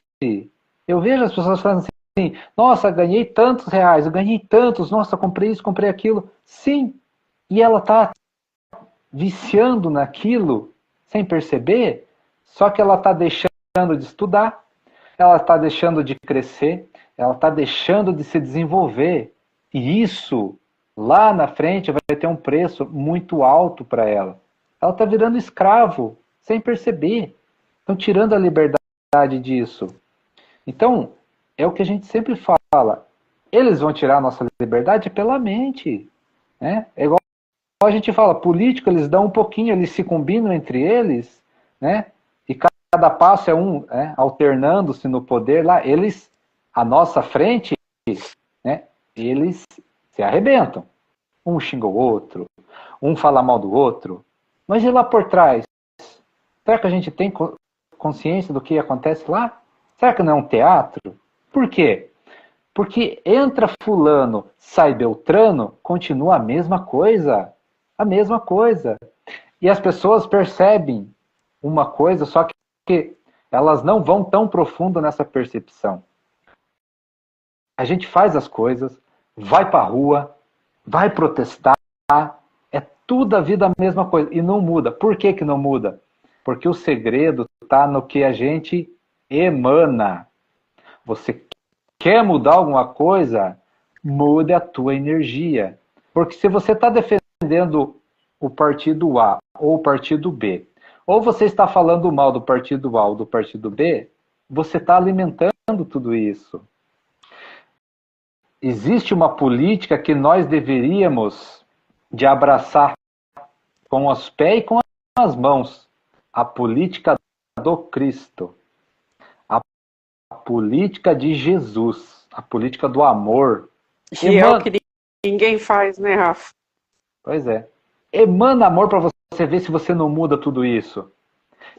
Eu vejo as pessoas falando assim, nossa, ganhei tantos reais, eu ganhei tantos, nossa, comprei isso, comprei aquilo. Sim, e ela está viciando naquilo sem perceber, só que ela está deixando de estudar, ela está deixando de crescer, ela está deixando de se desenvolver. E isso, lá na frente, vai ter um preço muito alto para ela. Ela está virando escravo, sem perceber. Estão tirando a liberdade disso. Então, é o que a gente sempre fala. Eles vão tirar a nossa liberdade pela mente. Né? É igual a gente fala, político, eles dão um pouquinho, eles se combinam entre eles, né? E cada passo é um, né? Alternando-se no poder lá, eles, à nossa frente, né? Eles se arrebentam. Um xinga o outro, um fala mal do outro. Mas e lá por trás? Será que a gente tem consciência do que acontece lá? Será que não é um teatro? Por quê? Porque entra fulano, sai Beltrano, continua a mesma coisa. A mesma coisa. E as pessoas percebem uma coisa, só que elas não vão tão profundo nessa percepção. A gente faz as coisas, vai para a rua, vai protestar, é tudo a vida a mesma coisa. E não muda. Por que que não muda? Porque o segredo está no que a gente emana. Você quer mudar alguma coisa? Mude a tua energia. Porque se você está defendendo o partido A ou o partido B, ou você está falando mal do partido A ou do partido B, você está alimentando tudo isso. Existe uma política que nós deveríamos de abraçar com os pés e com as mãos. A política do Cristo. A política de Jesus. A política do amor. E é o que ninguém faz, né, Rafa? Pois é. Emana amor para você ver se você não muda tudo isso.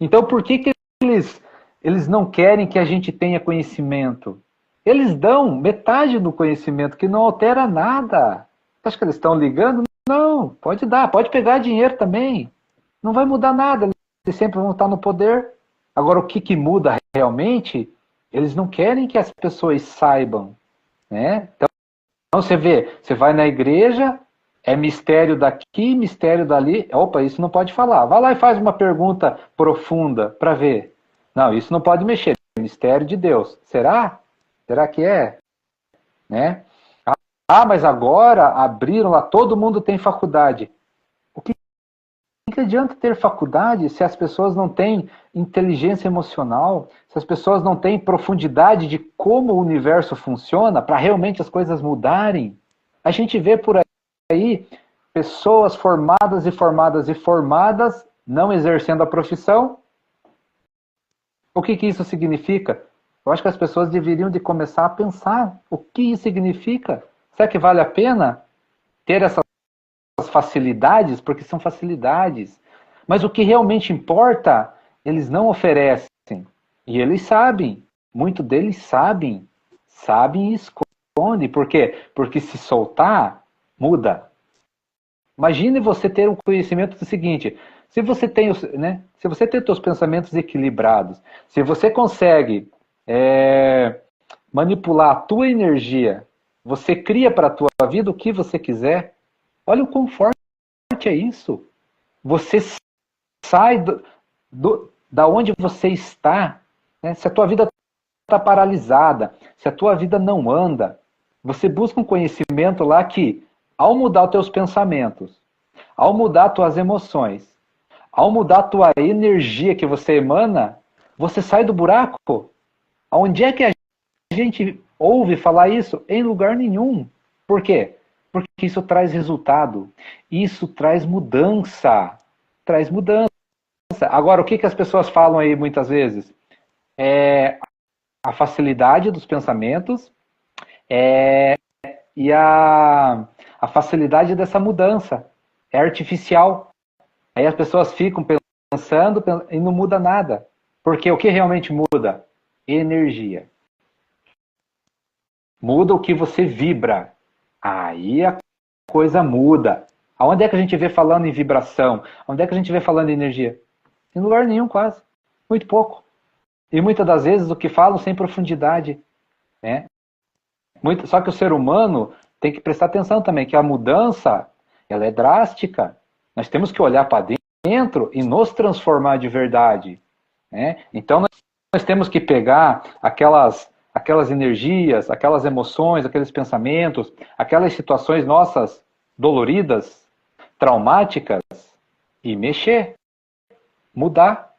Então por que eles não querem que a gente tenha conhecimento? Eles dão metade do conhecimento, que não altera nada. Você acha que eles estão ligando? Não, pode dar, pode pegar dinheiro também. Não vai mudar nada, eles sempre vão estar no poder. Agora, o que muda realmente, eles não querem que as pessoas saibam. Né? Então, você vê, você vai na igreja, é mistério daqui, mistério dali. Opa, isso não pode falar. Vai lá e faz uma pergunta profunda para ver. Não, isso não pode mexer. Mistério de Deus. Será? Será que é? Né? Mas agora abriram lá, todo mundo tem faculdade. que adianta ter faculdade se as pessoas não têm inteligência emocional, se as pessoas não têm profundidade de como o universo funciona para realmente as coisas mudarem? A gente vê por aí pessoas formadas e formadas e formadas não exercendo a profissão. O que isso significa? Eu acho que as pessoas deveriam de começar a pensar o que isso significa. Será que vale a pena ter essas facilidades? Porque são facilidades. Mas o que realmente importa, eles não oferecem. E eles sabem. Muitos deles sabem. Sabem e escondem. Por quê? Porque se soltar, muda. Imagine você ter um conhecimento do seguinte: se você tem, né, se você tem os seus pensamentos equilibrados, se você consegue manipular a tua energia, você cria para a tua vida o que você quiser. Olha o quão forte é isso. Você sai da onde você está, né? Se a tua vida está paralisada, se a tua vida não anda, você busca um conhecimento lá que, ao mudar os teus pensamentos, ao mudar as tuas emoções, ao mudar a tua energia que você emana, você sai do buraco. Onde é que a gente ouve falar isso? Em lugar nenhum. Por quê? Porque isso traz resultado. Isso traz mudança. Traz mudança. Agora, o que as pessoas falam aí muitas vezes? A facilidade dos pensamentos e a facilidade dessa mudança. É artificial. Aí as pessoas ficam pensando e não muda nada. Porque o que realmente muda? Energia. Muda o que você vibra. Aí a coisa muda. Aonde é que a gente vê falando em vibração? Onde é que a gente vê falando em energia? Em lugar nenhum, quase. Muito pouco. E muitas das vezes o que falam sem profundidade. Né? Só que o ser humano tem que prestar atenção também, que a mudança ela é drástica. Nós temos que olhar para dentro e nos transformar de verdade. Né? Então nós temos que pegar aquelas energias, aquelas emoções, aqueles pensamentos, aquelas situações nossas doloridas, traumáticas, e mexer, mudar.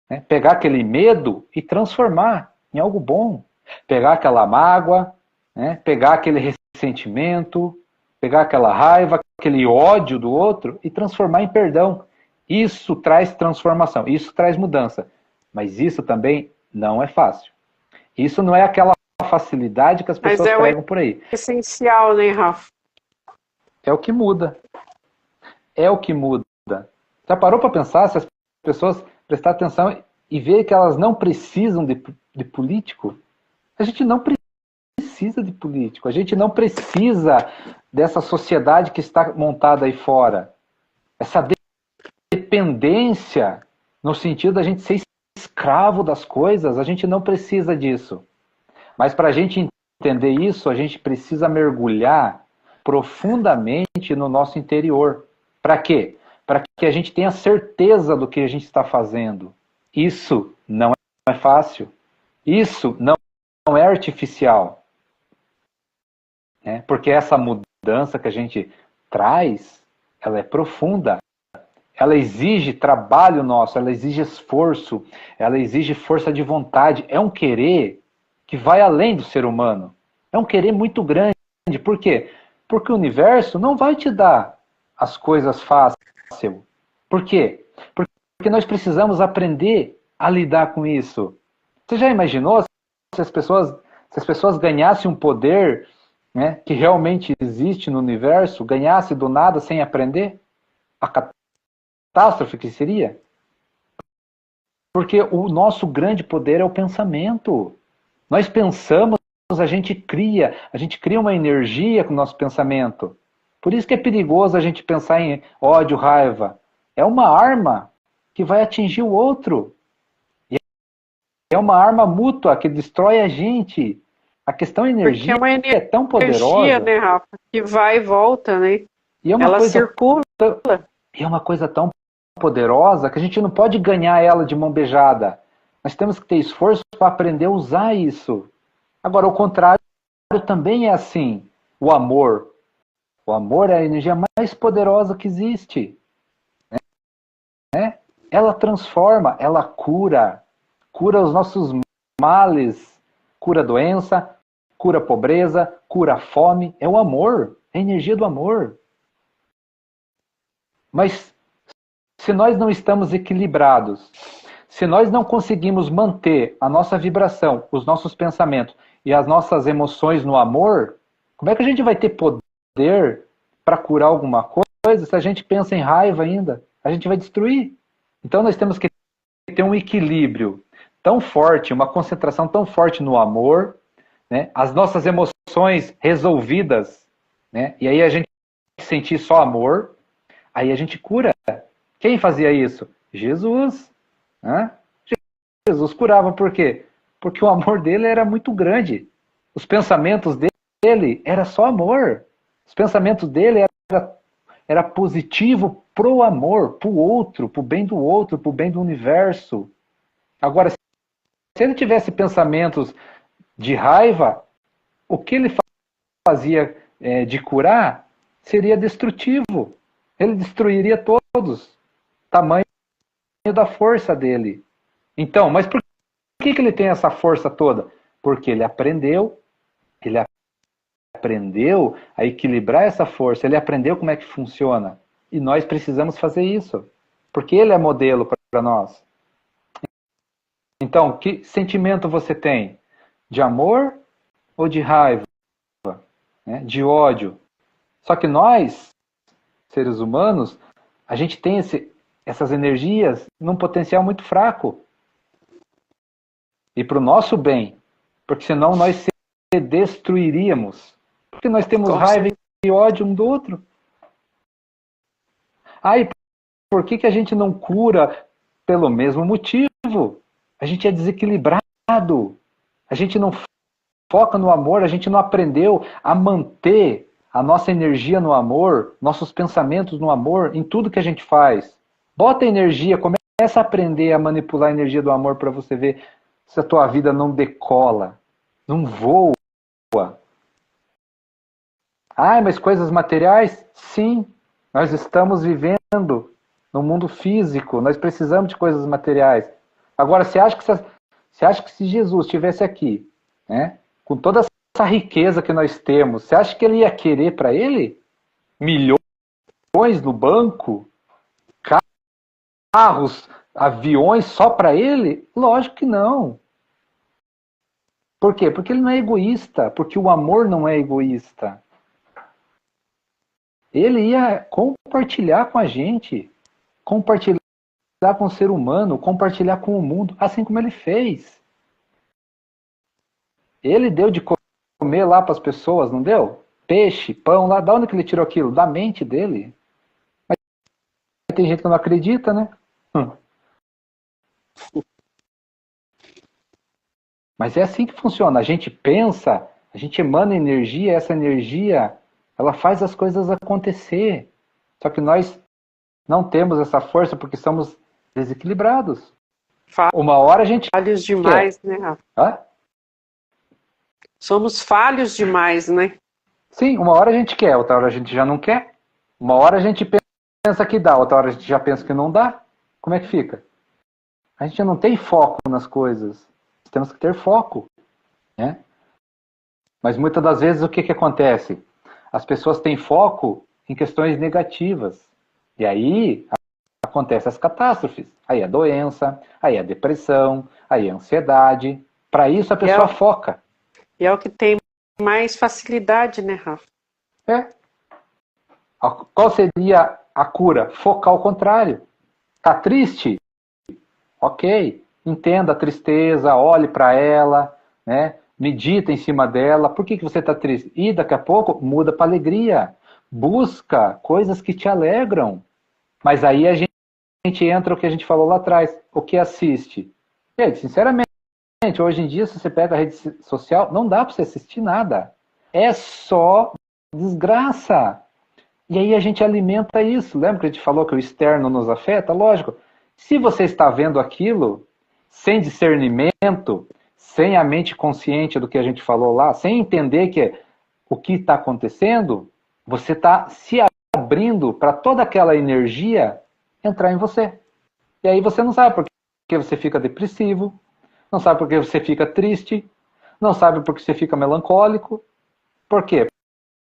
Né? Pegar aquele medo e transformar em algo bom. Pegar aquela mágoa, né? Pegar aquele ressentimento, pegar aquela raiva, aquele ódio do outro e transformar em perdão. Isso traz transformação, isso traz mudança. Mas isso também não é fácil. Isso não é aquela facilidade que as pessoas pregam por aí. É essencial, né, Rafa? É o que muda. É o que muda. Já parou para pensar se as pessoas prestar atenção e ver que elas não precisam de político? A gente não precisa de político. A gente não precisa dessa sociedade que está montada aí fora. Essa dependência, no sentido da gente ser escravo das coisas, a gente não precisa disso. Mas para a gente entender isso, a gente precisa mergulhar profundamente no nosso interior. Para quê? Para que a gente tenha certeza do que a gente está fazendo. Isso não é fácil. Isso não é artificial. Né? Porque essa mudança que a gente traz, ela é profunda. Ela exige trabalho nosso, ela exige esforço, ela exige força de vontade. É um querer que vai além do ser humano. É um querer muito grande. Por quê? Porque o universo não vai te dar as coisas fáceis. Por quê? Porque nós precisamos aprender a lidar com isso. Você já imaginou se as pessoas ganhassem um poder, né, que realmente existe no universo, ganhasse do nada sem aprender? A catástrofe que seria? Porque o nosso grande poder é o pensamento. Nós pensamos, a gente cria uma energia com o nosso pensamento. Por isso que é perigoso a gente pensar em ódio, raiva. É uma arma que vai atingir o outro. E é uma arma mútua que destrói a gente. A questão energia é tão poderosa. Energia, né, Rafa? Que vai e volta, né? E é uma ela coisa circula. E é uma coisa tão poderosa que a gente não pode ganhar ela de mão beijada. Nós temos que ter esforço para aprender a usar isso. Agora, o contrário também é assim. O amor. O amor é a energia mais poderosa que existe. ela transforma, ela cura, cura os nossos males, cura a doença, cura a pobreza, cura a fome. É o amor, é a energia do amor. Mas se nós não estamos equilibrados, se nós não conseguimos manter a nossa vibração, os nossos pensamentos e as nossas emoções no amor, como é que a gente vai ter poder para curar alguma coisa se a gente pensa em raiva ainda? A gente vai destruir. Então nós temos que ter um equilíbrio tão forte, uma concentração tão forte no amor, né? As nossas emoções resolvidas, né? E aí a gente sentir só amor, aí a gente cura. Quem fazia isso? Jesus. Né? Jesus curava por quê? Porque o amor dele era muito grande. Os pensamentos dele era só amor. Os pensamentos dele era positivo pro amor, pro outro, pro bem do outro, pro bem do universo. Agora, se ele tivesse pensamentos de raiva, o que ele fazia de curar seria destrutivo. Ele destruiria todos. Tamanho da força dele. Então, mas por que ele tem essa força toda? Porque ele aprendeu a equilibrar essa força, ele aprendeu como é que funciona. E nós precisamos fazer isso. Porque ele é modelo para nós. Então, que sentimento você tem? De amor ou de raiva? Né? De ódio? Só que nós, seres humanos, a gente tem essas energias num potencial muito fraco. E para o nosso bem. Porque senão nós se destruiríamos. Porque nós temos raiva e ódio um do outro. E por que a gente não cura pelo mesmo motivo? A gente é desequilibrado. A gente não foca no amor, a gente não aprendeu a manter a nossa energia no amor, nossos pensamentos no amor, em tudo que a gente faz. Bota energia, começa a aprender a manipular a energia do amor para você ver se a tua vida não decola, não voa. Mas coisas materiais? Sim, nós estamos vivendo no mundo físico, nós precisamos de coisas materiais. Agora, você acha que se Jesus estivesse aqui, né, com toda essa riqueza que nós temos, você acha que ele ia querer para ele milhões no banco, carros, aviões só para ele? Lógico que não. Por quê? Porque ele não é egoísta, porque o amor não é egoísta. Ele ia compartilhar com a gente, compartilhar com o ser humano, compartilhar com o mundo, assim como ele fez. Ele deu de comer lá para as pessoas, não deu? Peixe, pão, lá, da onde que ele tirou aquilo? Da mente dele. Mas tem gente que não acredita, né? Mas é assim que funciona. A gente pensa, a gente emana energia, essa energia, ela faz as coisas acontecer. Só que nós não temos essa força porque somos desequilibrados. Uma hora a gente falhos demais, né, Rafa? Somos falhos demais, né? Sim, uma hora a gente quer, outra hora a gente já não quer. Uma hora a gente pensa que dá, outra hora a gente já pensa que não dá. Como é que fica? A gente não tem foco nas coisas. Temos que ter foco, né? Mas muitas das vezes o que acontece? As pessoas têm foco em questões negativas. E aí acontecem as catástrofes. Aí a doença, aí a depressão, aí a ansiedade. Para isso a pessoa foca. E é o que tem mais facilidade, né, Rafa? Qual seria a cura? Focar ao contrário. Tá triste? Ok. Entenda a tristeza, olhe para ela, né? Medita em cima dela. Por que você está triste? E daqui a pouco muda para alegria. Busca coisas que te alegram. Mas aí a gente entra o que a gente falou lá atrás. O que assiste? Gente, sinceramente, hoje em dia, se você pega a rede social, não dá para você assistir nada. É só desgraça. E aí a gente alimenta isso. Lembra que a gente falou que o externo nos afeta? Lógico. Se você está vendo aquilo sem discernimento, sem a mente consciente do que a gente falou lá, sem entender o que está acontecendo, você está se abrindo para toda aquela energia entrar em você. E aí você não sabe por que você fica depressivo, não sabe por que você fica triste, não sabe por que você fica melancólico. Por quê?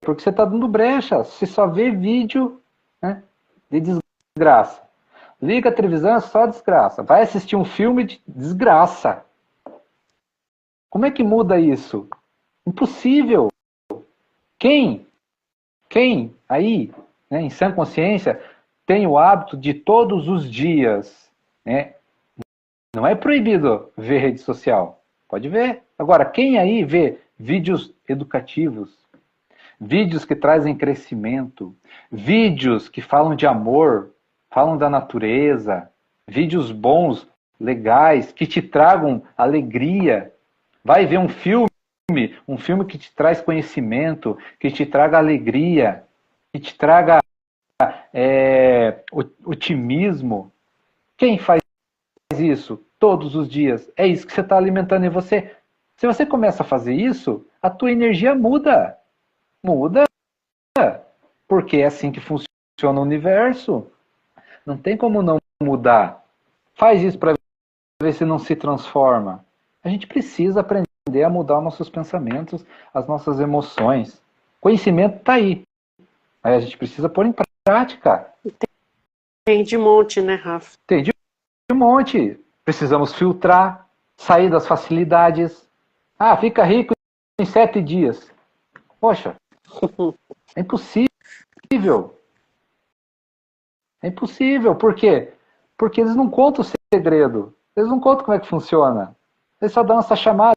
Porque você está dando brecha, você só vê vídeo, né, de desgraça. Liga a televisão, é só desgraça. Vai assistir um filme de desgraça. Como é que muda isso? Impossível. Quem aí, né, em sã consciência, tem o hábito de todos os dias, né? Não é proibido ver rede social. Pode ver. Agora, quem aí vê vídeos educativos, vídeos que trazem crescimento, vídeos que falam de amor, falam da natureza, vídeos bons, legais, que te tragam alegria. Vai ver um filme que te traz conhecimento, que te traga alegria, que te traga otimismo. Quem faz isso todos os dias? É isso que você está alimentando em você. Se você começa a fazer isso, a tua energia muda. Muda. Porque é assim que funciona o universo. Não tem como não mudar. Faz isso para ver se não se transforma. A gente precisa aprender a mudar nossos pensamentos, as nossas emoções. Conhecimento está aí. Aí a gente precisa pôr em prática. Tem de monte, né, Rafa? Tem de monte. Precisamos filtrar, sair das facilidades. Ah, fica rico em 7 dias. Poxa, é impossível. É impossível. Por quê? Porque eles não contam o segredo. Eles não contam como é que funciona. Eles só dão essa chamada.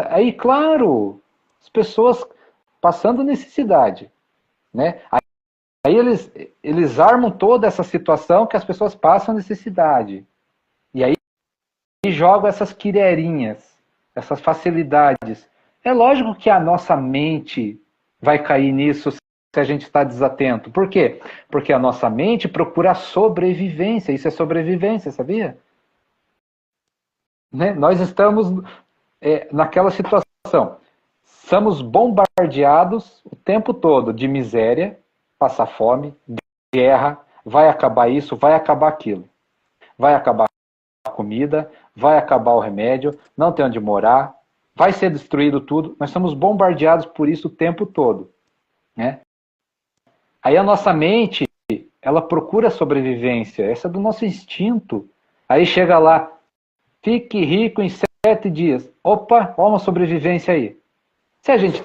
Aí, claro, as pessoas passando necessidade, né? Aí eles armam toda essa situação que as pessoas passam necessidade. E aí jogam essas quirerinhas, essas facilidades. É lógico que a nossa mente vai cair nisso se a gente está desatento. Por quê? Porque a nossa mente procura a sobrevivência. Isso é sobrevivência, sabia? Né? Nós estamos naquela situação. Somos bombardeados o tempo todo de miséria, passar fome, guerra, vai acabar isso, vai acabar aquilo. Vai acabar a comida, vai acabar o remédio, não tem onde morar, vai ser destruído tudo. Nós somos bombardeados por isso o tempo todo, né? Aí a nossa mente, ela procura sobrevivência, essa é do nosso instinto. Aí chega lá, fique rico em 7 dias. Opa, olha uma sobrevivência aí. Se a gente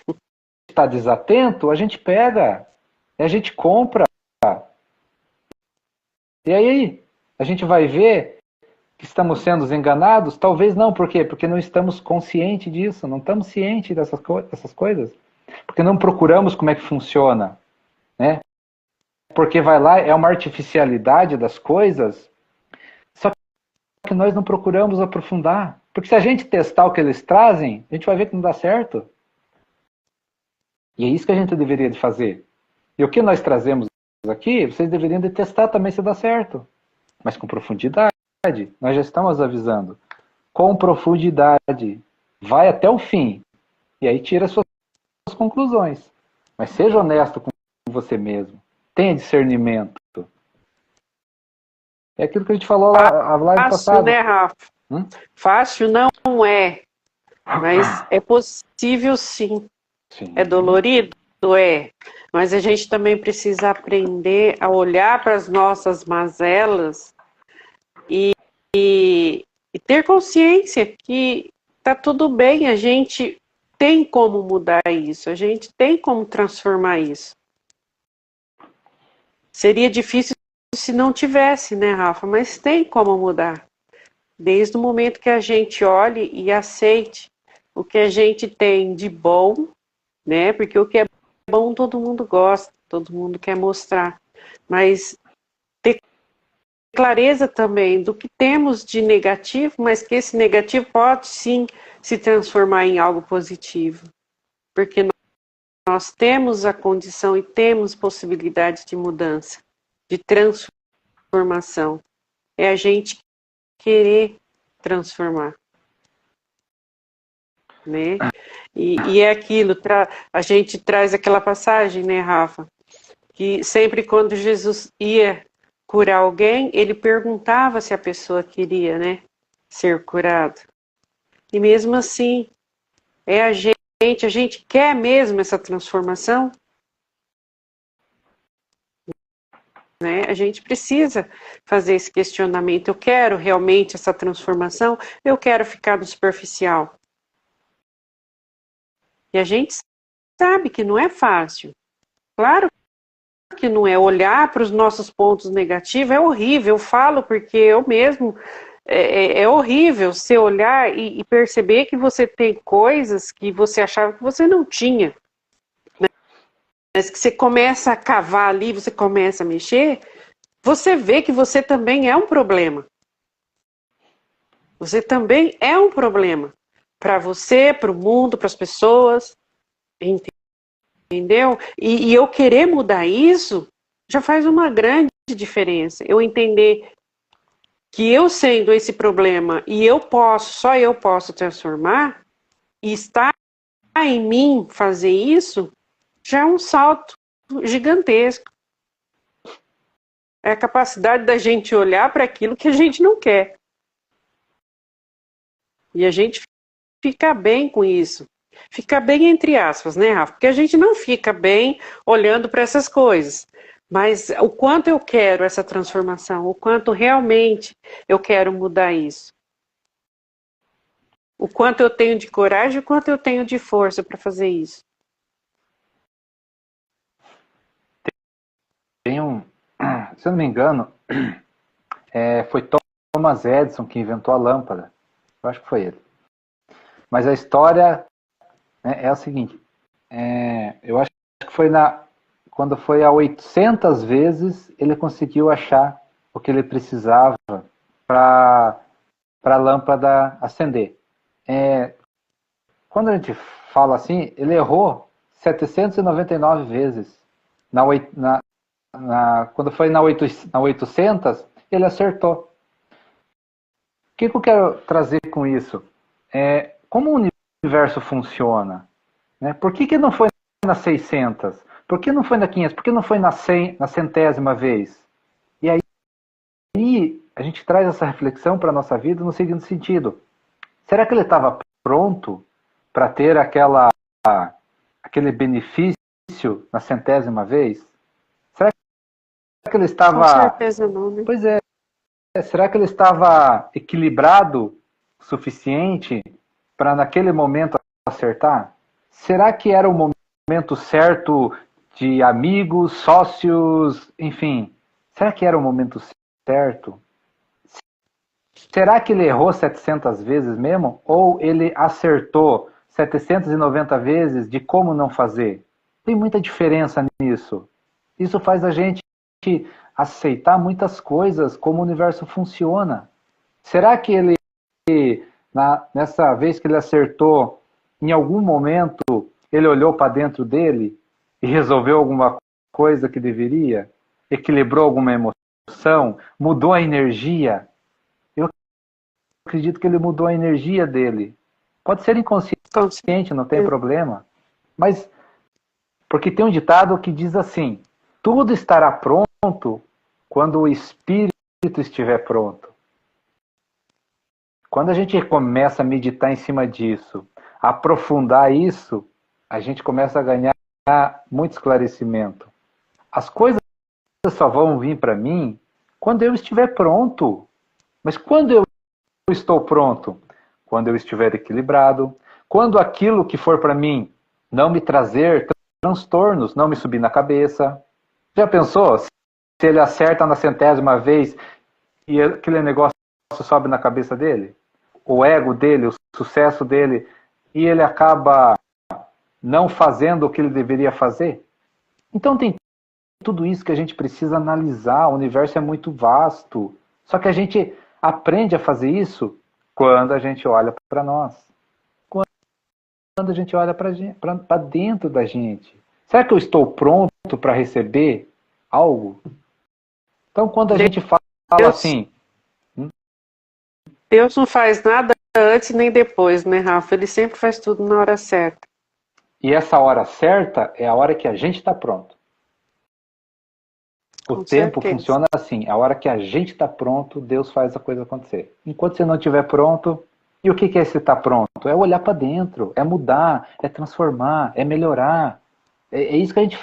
está desatento, a gente pega, a gente compra. E aí, a gente vai ver que estamos sendo enganados? Talvez não, por quê? Porque não estamos conscientes disso, não estamos cientes dessas coisas. Porque não procuramos como é que funciona, né? Porque vai lá, é uma artificialidade das coisas, só que nós não procuramos aprofundar. Porque se a gente testar o que eles trazem, a gente vai ver que não dá certo. E é isso que a gente deveria de fazer. E o que nós trazemos aqui, vocês deveriam de testar também se dá certo. Mas com profundidade. Nós já estamos avisando. Com profundidade. Vai até o fim. E aí tira as suas conclusões. Mas seja honesto com você mesmo. Tenha discernimento. É aquilo que a gente falou lá a live passada. Fácil, né, Rafa? Fácil não é. Mas é possível sim. Sim. É dolorido? É. Mas a gente também precisa aprender a olhar para as nossas mazelas e ter consciência que tá tudo bem, a gente tem como mudar isso, a gente tem como transformar isso. Seria difícil se não tivesse, né, Rafa? Mas tem como mudar. Desde o momento que a gente olhe e aceite o que a gente tem de bom, né? Porque o que é bom todo mundo gosta, todo mundo quer mostrar. Mas ter clareza também do que temos de negativo, mas que esse negativo pode sim se transformar em algo positivo. Porque nós temos a condição e temos possibilidades de mudança, de transformação. É a gente querer transformar. Né? E é aquilo, a gente traz aquela passagem, né, Rafa? Que sempre quando Jesus ia curar alguém, ele perguntava se a pessoa queria, né, ser curado. E mesmo assim, a gente quer mesmo essa transformação, né? A gente precisa fazer esse questionamento. Eu quero realmente essa transformação? Eu quero ficar no superficial? E a gente sabe que não é fácil. Claro que não é. Olhar para os nossos pontos negativos é horrível. Eu falo porque eu mesmo é horrível você olhar e perceber que você tem coisas que você achava que você não tinha. Mas que você começa a cavar ali, você começa a mexer, você vê que você também é um problema. Você também é um problema. Para você, para o mundo, para as pessoas. Entendeu? E eu querer mudar isso já faz uma grande diferença. Eu entender que eu sendo esse problema e só eu posso transformar, e está em mim fazer isso, já é um salto gigantesco. É a capacidade da gente olhar para aquilo que a gente não quer. E a gente fica bem com isso. Fica bem entre aspas, né, Rafa? Porque a gente não fica bem olhando para essas coisas. Mas o quanto eu quero essa transformação, o quanto realmente eu quero mudar isso. O quanto eu tenho de coragem, o quanto eu tenho de força para fazer isso. Tem se eu não me engano, foi Thomas Edison que inventou a lâmpada. Eu acho que foi ele. Mas a história, né, é a seguinte. Eu acho que foi quando foi a 800 vezes, ele conseguiu achar o que ele precisava para a lâmpada acender. Quando a gente fala assim, ele errou 799 vezes. Quando foi na 800, ele acertou. O que eu quero trazer com isso? Como o universo funciona? Né? Por que não foi na 600? Por que não foi na 500? Por que não foi na 100, na centésima vez? E aí a gente traz essa reflexão para a nossa vida no seguinte sentido. Será que ele estava pronto para ter aquele benefício na centésima vez? Será que ele estava... Com certeza não, né? Pois é. Será que ele estava equilibrado o suficiente para naquele momento acertar? Será que era o momento certo de amigos, sócios, enfim? Será que era o momento certo? Será que ele errou 700 vezes mesmo? Ou ele acertou 790 vezes de como não fazer? Tem muita diferença nisso. Isso faz a gente aceitar muitas coisas, como o universo funciona. Será que ele, nessa vez que ele acertou, em algum momento, ele olhou para dentro dele e resolveu alguma coisa que deveria? Equilibrou alguma emoção? Mudou a energia? Eu acredito que ele mudou a energia dele. Pode ser inconsciente, não tem problema. Mas, porque tem um ditado que diz assim, tudo estará pronto quando o espírito estiver pronto. Quando a gente começa a meditar em cima disso, aprofundar isso, a gente começa a ganhar muito esclarecimento. As coisas só vão vir para mim quando eu estiver pronto. Mas quando eu estou pronto? Quando eu estiver equilibrado, quando aquilo que for para mim não me trazer transtornos, não me subir na cabeça. Já pensou? Se ele acerta na centésima vez e aquele negócio sobe na cabeça dele? O ego dele, o sucesso dele, e ele acaba não fazendo o que ele deveria fazer? Então tem tudo isso que a gente precisa analisar. O universo é muito vasto. Só que a gente aprende a fazer isso quando a gente olha para nós. Quando a gente olha para dentro da gente. Será que eu estou pronto para receber algo? Então, quando a gente fala assim... Deus não faz nada antes nem depois, né, Rafa? Ele sempre faz tudo na hora certa. E essa hora certa é a hora que a gente está pronto. O Com tempo certeza. funciona assim, a hora que a gente está pronto, Deus faz a coisa acontecer. Enquanto você não estiver pronto, e o que é esse estar pronto? É olhar para dentro, é mudar, é transformar, é melhorar. É isso que a gente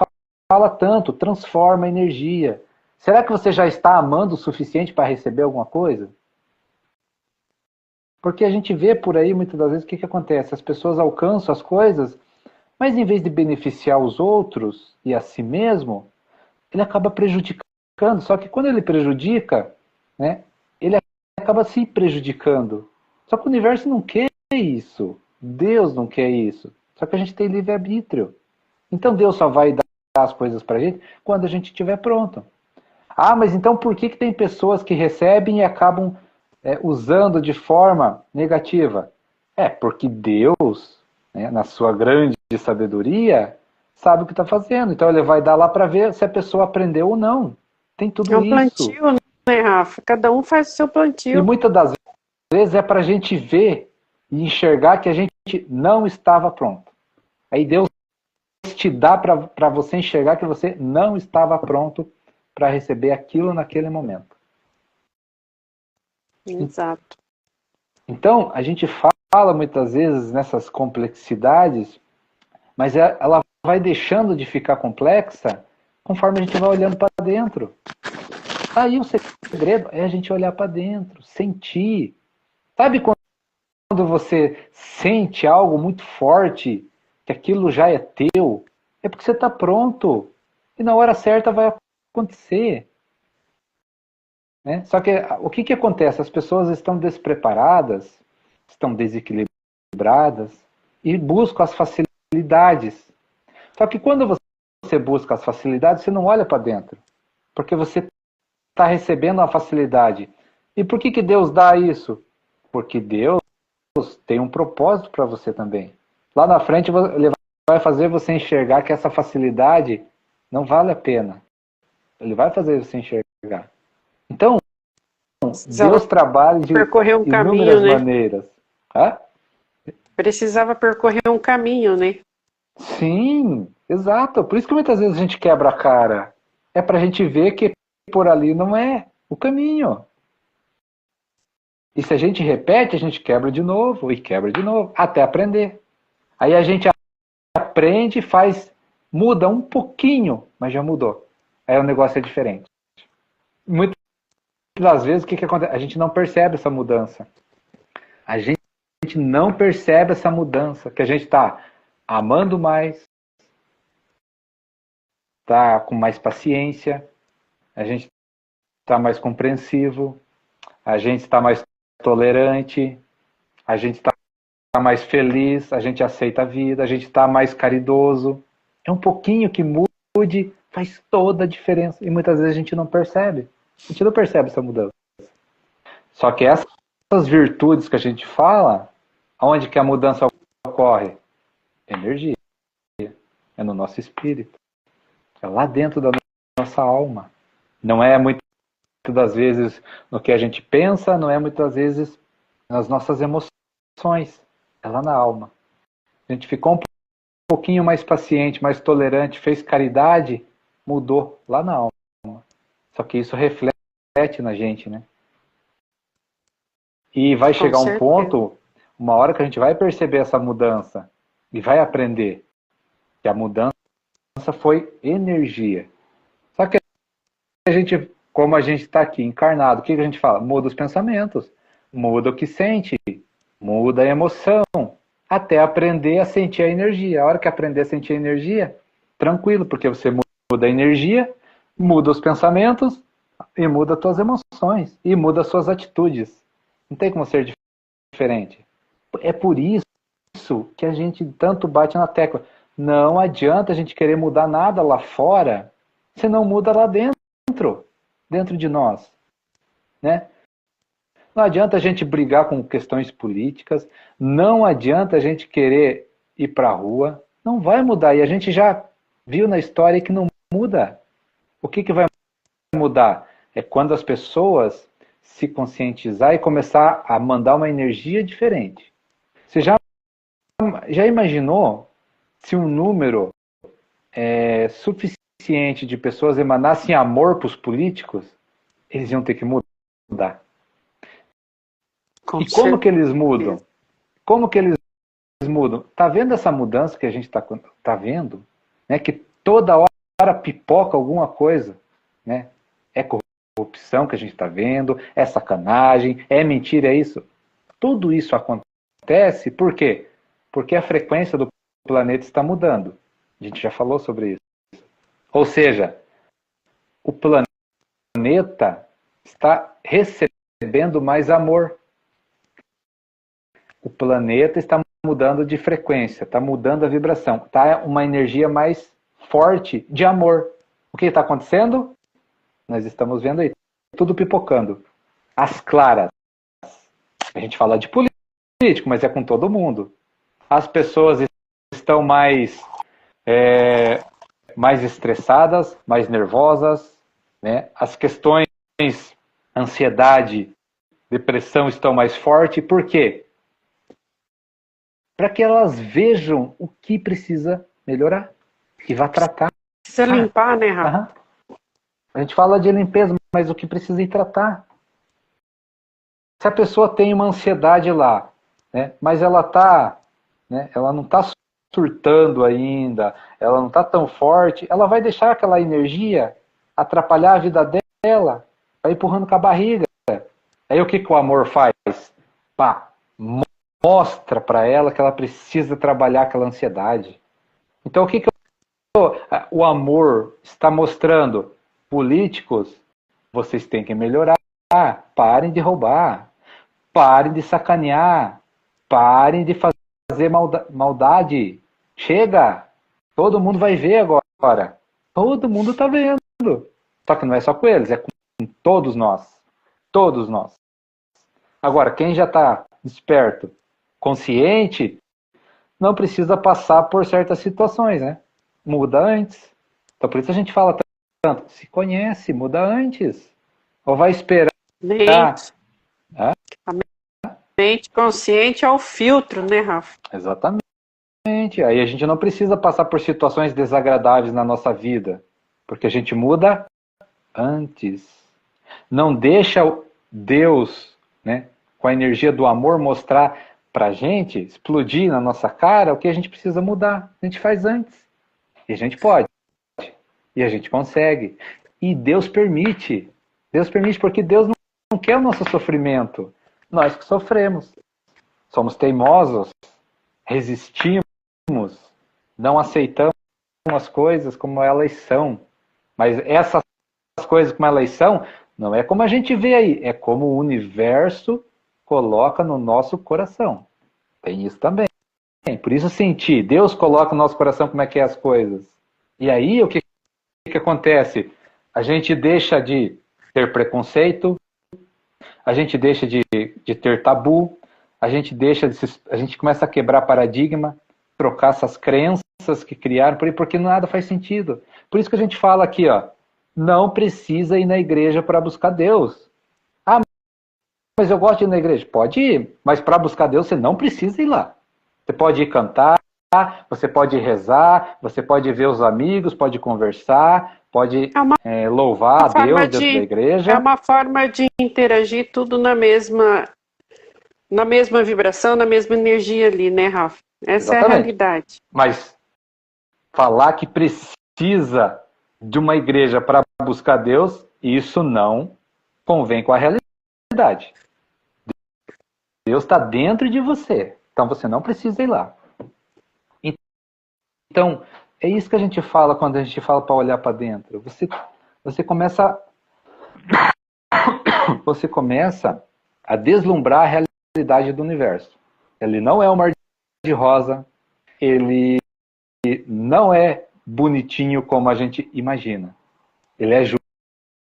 fala tanto, transforma a energia. Será que você já está amando o suficiente para receber alguma coisa? Porque a gente vê por aí, muitas das vezes, o que acontece? As pessoas alcançam as coisas, mas em vez de beneficiar os outros e a si mesmo, ele acaba prejudicando. Só que quando ele prejudica, né, ele acaba se prejudicando. Só que o universo não quer isso. Deus não quer isso. Só que a gente tem livre-arbítrio. Então Deus só vai dar as coisas para a gente quando a gente estiver pronto. Ah, mas então por que tem pessoas que recebem e acabam usando de forma negativa? É porque Deus, né, na sua grande sabedoria, sabe o que está fazendo. Então ele vai dar lá para ver se a pessoa aprendeu ou não. Tem É tudo um isso. plantio, né, Rafa? Cada um faz o seu E plantio. muitas das vezes é para a gente ver e enxergar que a gente não estava pronto. Aí Deus te dá para você enxergar que você não estava pronto para receber aquilo naquele momento. Exato. Então, a gente fala muitas vezes nessas complexidades, mas ela vai deixando de ficar complexa conforme a gente vai olhando para dentro. Aí o segredo é a gente olhar para dentro, sentir. Sabe quando você sente algo muito forte, que aquilo já é teu? É porque você está pronto. E na hora certa vai acontecer. Né? Só que o que acontece? As pessoas estão despreparadas, estão desequilibradas e buscam as facilidades. Só que quando você busca as facilidades, você não olha para dentro, porque você está recebendo a facilidade. E por que Deus dá isso? Porque Deus tem um propósito para você também. Lá na frente, ele vai fazer você enxergar que essa facilidade não vale a pena. Ele vai fazer você enxergar. Então, Precisava Deus trabalha de percorrer um caminho, inúmeras né? maneiras. Hã? Precisava percorrer um caminho, né? Sim, exato. Por isso que muitas vezes a gente quebra a cara. É para a gente ver que por ali não é o caminho. E se a gente repete, a gente quebra de novo e quebra de novo, até aprender. Aí a gente aprende, faz, muda um pouquinho, mas já mudou. Aí o negócio é diferente. Muitas das vezes, o que acontece? A gente não percebe essa mudança. A gente não percebe essa mudança, que a gente está amando mais, está com mais paciência, a gente está mais compreensivo, a gente está mais tolerante, a gente está mais feliz, a gente aceita a vida, a gente está mais caridoso. É um pouquinho que mude, faz toda a diferença. E muitas vezes a gente não percebe. A gente não percebe essa mudança. Só que essas virtudes que a gente fala, onde que a mudança ocorre? Energia. É no nosso espírito. É lá dentro da nossa alma. Não é muitas das vezes no que a gente pensa, não é muitas vezes nas nossas emoções. É lá na alma. A gente ficou um pouquinho mais paciente, mais tolerante, fez caridade, mudou lá na alma. Só que isso reflete na gente, né? E vai Com chegar um certeza. ponto, uma hora que a gente vai perceber essa mudança e vai aprender que a mudança foi energia. Só que a gente, como a gente está aqui encarnado, o que a gente fala? Muda os pensamentos, muda o que sente, muda a emoção, até aprender a sentir a energia. A hora que aprender a sentir a energia, tranquilo, porque você muda a energia, muda os pensamentos e muda as suas emoções e muda as suas atitudes. Não tem como ser diferente. É por isso que a gente tanto bate na tecla. Não adianta a gente querer mudar nada lá fora se não muda lá dentro de nós, né? Não adianta a gente brigar com questões políticas, não adianta a gente querer ir para a rua, não vai mudar. E a gente já viu na história que não muda. O que vai mudar? É quando as pessoas se conscientizar e começar a mandar uma energia diferente. Você já imaginou se um número suficiente suficiente de pessoas emanassem amor para os políticos, eles iam ter que mudar. E como que eles mudam? Como que eles mudam? Tá vendo essa mudança que a gente tá vendo? Né? Que toda hora pipoca alguma coisa. Né? É corrupção que a gente está vendo, é sacanagem, é mentira, é isso. Tudo isso acontece por quê? Porque a frequência do planeta está mudando. A gente já falou sobre isso. Ou seja, o planeta está recebendo mais amor. O planeta está mudando de frequência, está mudando a vibração, está uma energia mais forte de amor. O que está acontecendo? Nós estamos vendo aí, tudo pipocando. As claras. A gente fala de político, mas é com todo mundo. As pessoas estão mais estressadas, mais nervosas, né? As questões ansiedade, depressão estão mais fortes. Por quê? Para que elas vejam o que precisa melhorar e vá tratar. Precisa limpar, né, Rafa? A gente fala de limpeza, mas o que precisa ir tratar? Se a pessoa tem uma ansiedade lá, né, mas ela tá, né, ela não está surtando ainda, ela não está tão forte, ela vai deixar aquela energia atrapalhar a vida dela, vai empurrando com a barriga. Aí o que o amor faz? Pá, mostra para ela que ela precisa trabalhar aquela ansiedade. Então o que o amor está mostrando? Políticos, vocês têm que melhorar, parem de roubar, parem de sacanear, parem de fazer maldade. Chega! Todo mundo vai ver agora. Todo mundo está vendo. Só que não é só com eles, é com todos nós. Todos nós. Agora, quem já está desperto, consciente, não precisa passar por certas situações, né? Muda antes. Então por isso a gente fala tanto, se conhece, muda antes. Ou vai esperar. A mente consciente é o filtro, né, Rafa? Exatamente. Aí a gente não precisa passar por situações desagradáveis na nossa vida, porque a gente muda antes. Não deixa Deus, né, com a energia do amor, mostrar pra gente, explodir na nossa cara o que a gente precisa mudar. A gente faz antes. E a gente pode. E a gente consegue. E Deus permite. Deus permite porque Deus não quer o nosso sofrimento. Nós que sofremos. Somos teimosos, resistimos, não aceitamos as coisas como elas são. Mas essas coisas como elas são, não é como a gente vê aí, é como o universo coloca no nosso coração. Tem isso também. Por isso sentir, Deus coloca no nosso coração como é que é as coisas. E aí o que acontece? A gente deixa de ter preconceito, a gente deixa de ter tabu, a gente começa a quebrar paradigma, trocar essas crenças que criaram, porque nada faz sentido. Por isso que a gente fala aqui, ó, não precisa ir na igreja para buscar Deus. Ah, mas eu gosto de ir na igreja. Pode ir, mas para buscar Deus você não precisa ir lá. Você pode ir cantar, você pode rezar, você pode ver os amigos, pode conversar, pode louvar a Deus dentro da igreja. É uma forma de interagir tudo na mesma vibração, na mesma energia ali, né, Rafa? Essa é a realidade. Mas falar que precisa de uma igreja para buscar Deus, isso não convém com a realidade. Deus está dentro de você, então você não precisa ir lá. Então, é isso que a gente fala quando a gente fala para olhar para dentro. Você começa a deslumbrar a realidade do universo. Ele não é um mar de rosa, ele não é bonitinho como a gente imagina. Ele é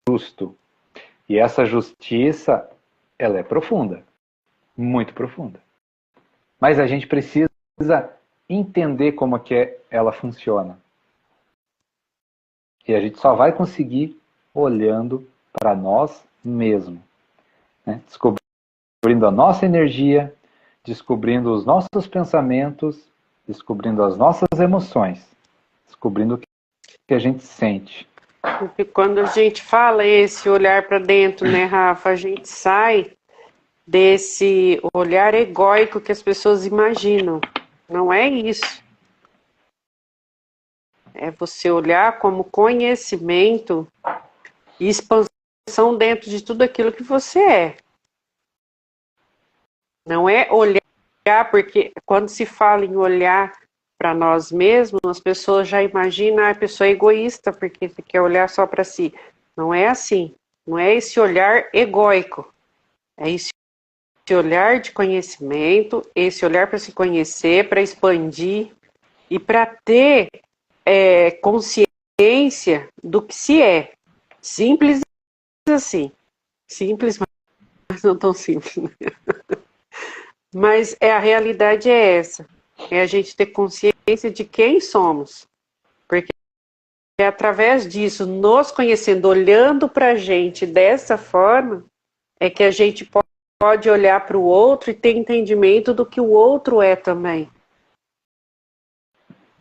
justo. E essa justiça, ela é profunda. Muito profunda. Mas a gente precisa entender como é que ela funciona. E a gente só vai conseguir olhando para nós mesmos. Né? Descobrindo a nossa energia, descobrindo os nossos pensamentos, descobrindo as nossas emoções, descobrindo o que que a gente sente. Porque quando a gente fala esse olhar para dentro, né, Rafa, a gente sai desse olhar egóico que as pessoas imaginam. Não é isso. É você olhar como conhecimento e expansão dentro de tudo aquilo que você é. Não é olhar, porque quando se fala em olhar para nós mesmos, as pessoas já imaginam a pessoa egoísta, porque quer olhar só para si. Não é assim. Não é esse olhar egóico. É esse olhar de conhecimento, esse olhar para se conhecer, para expandir e para ter consciência do que se é. Simples assim. Simples, mas não tão simples. Né? Mas a realidade é essa. É a gente ter consciência de quem somos. Porque é através disso, nos conhecendo, olhando para a gente dessa forma, é que a gente pode olhar para o outro e ter entendimento do que o outro é também.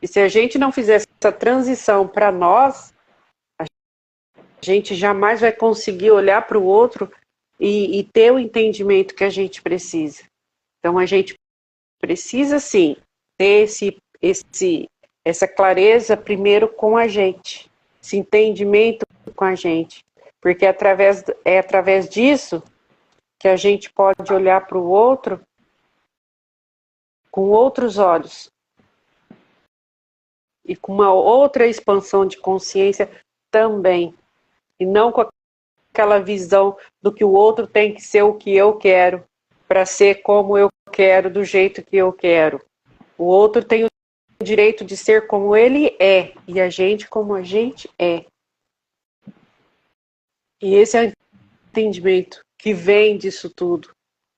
E se a gente não fizer essa transição para nós, a gente jamais vai conseguir olhar para o outro e ter o entendimento que a gente precisa. Então a gente precisa sim ter essa clareza primeiro com a gente, esse entendimento com a gente, porque é através disso que a gente pode olhar para o outro com outros olhos e com uma outra expansão de consciência também, e não com aquela visão do que o outro tem que ser o que eu quero, para ser como eu quero, do jeito que eu quero. O outro tem o direito de ser como ele é, e a gente como a gente é. E esse é o entendimento que vem disso tudo.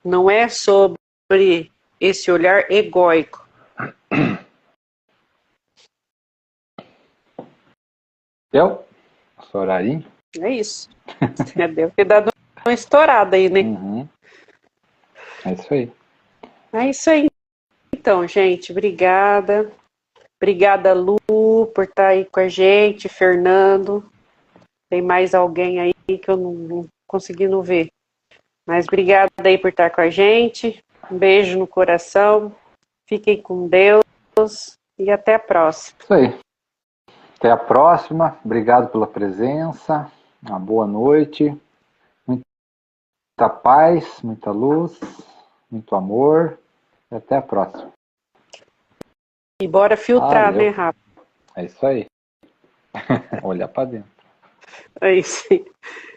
Não é sobre esse olhar egóico. Deu? Horarinho? É isso. Deve ter dado uma estourada aí, né? Uhum. É isso aí. É isso aí. Então, gente, obrigada. Obrigada, Lu, por estar aí com a gente, Fernando. Tem mais alguém aí que eu não consegui não ver. Mas obrigada aí por estar com a gente. Um beijo no coração. Fiquem com Deus e até a próxima. Isso aí. Até a próxima. Obrigado pela presença. Uma boa noite. Muita paz, muita luz, muito amor. E até a próxima. E bora filtrar, Valeu. né, Rafa? É isso aí. Olhar para dentro. É isso aí.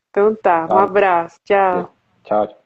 Então tá, um abraço. Tchau. Tchau.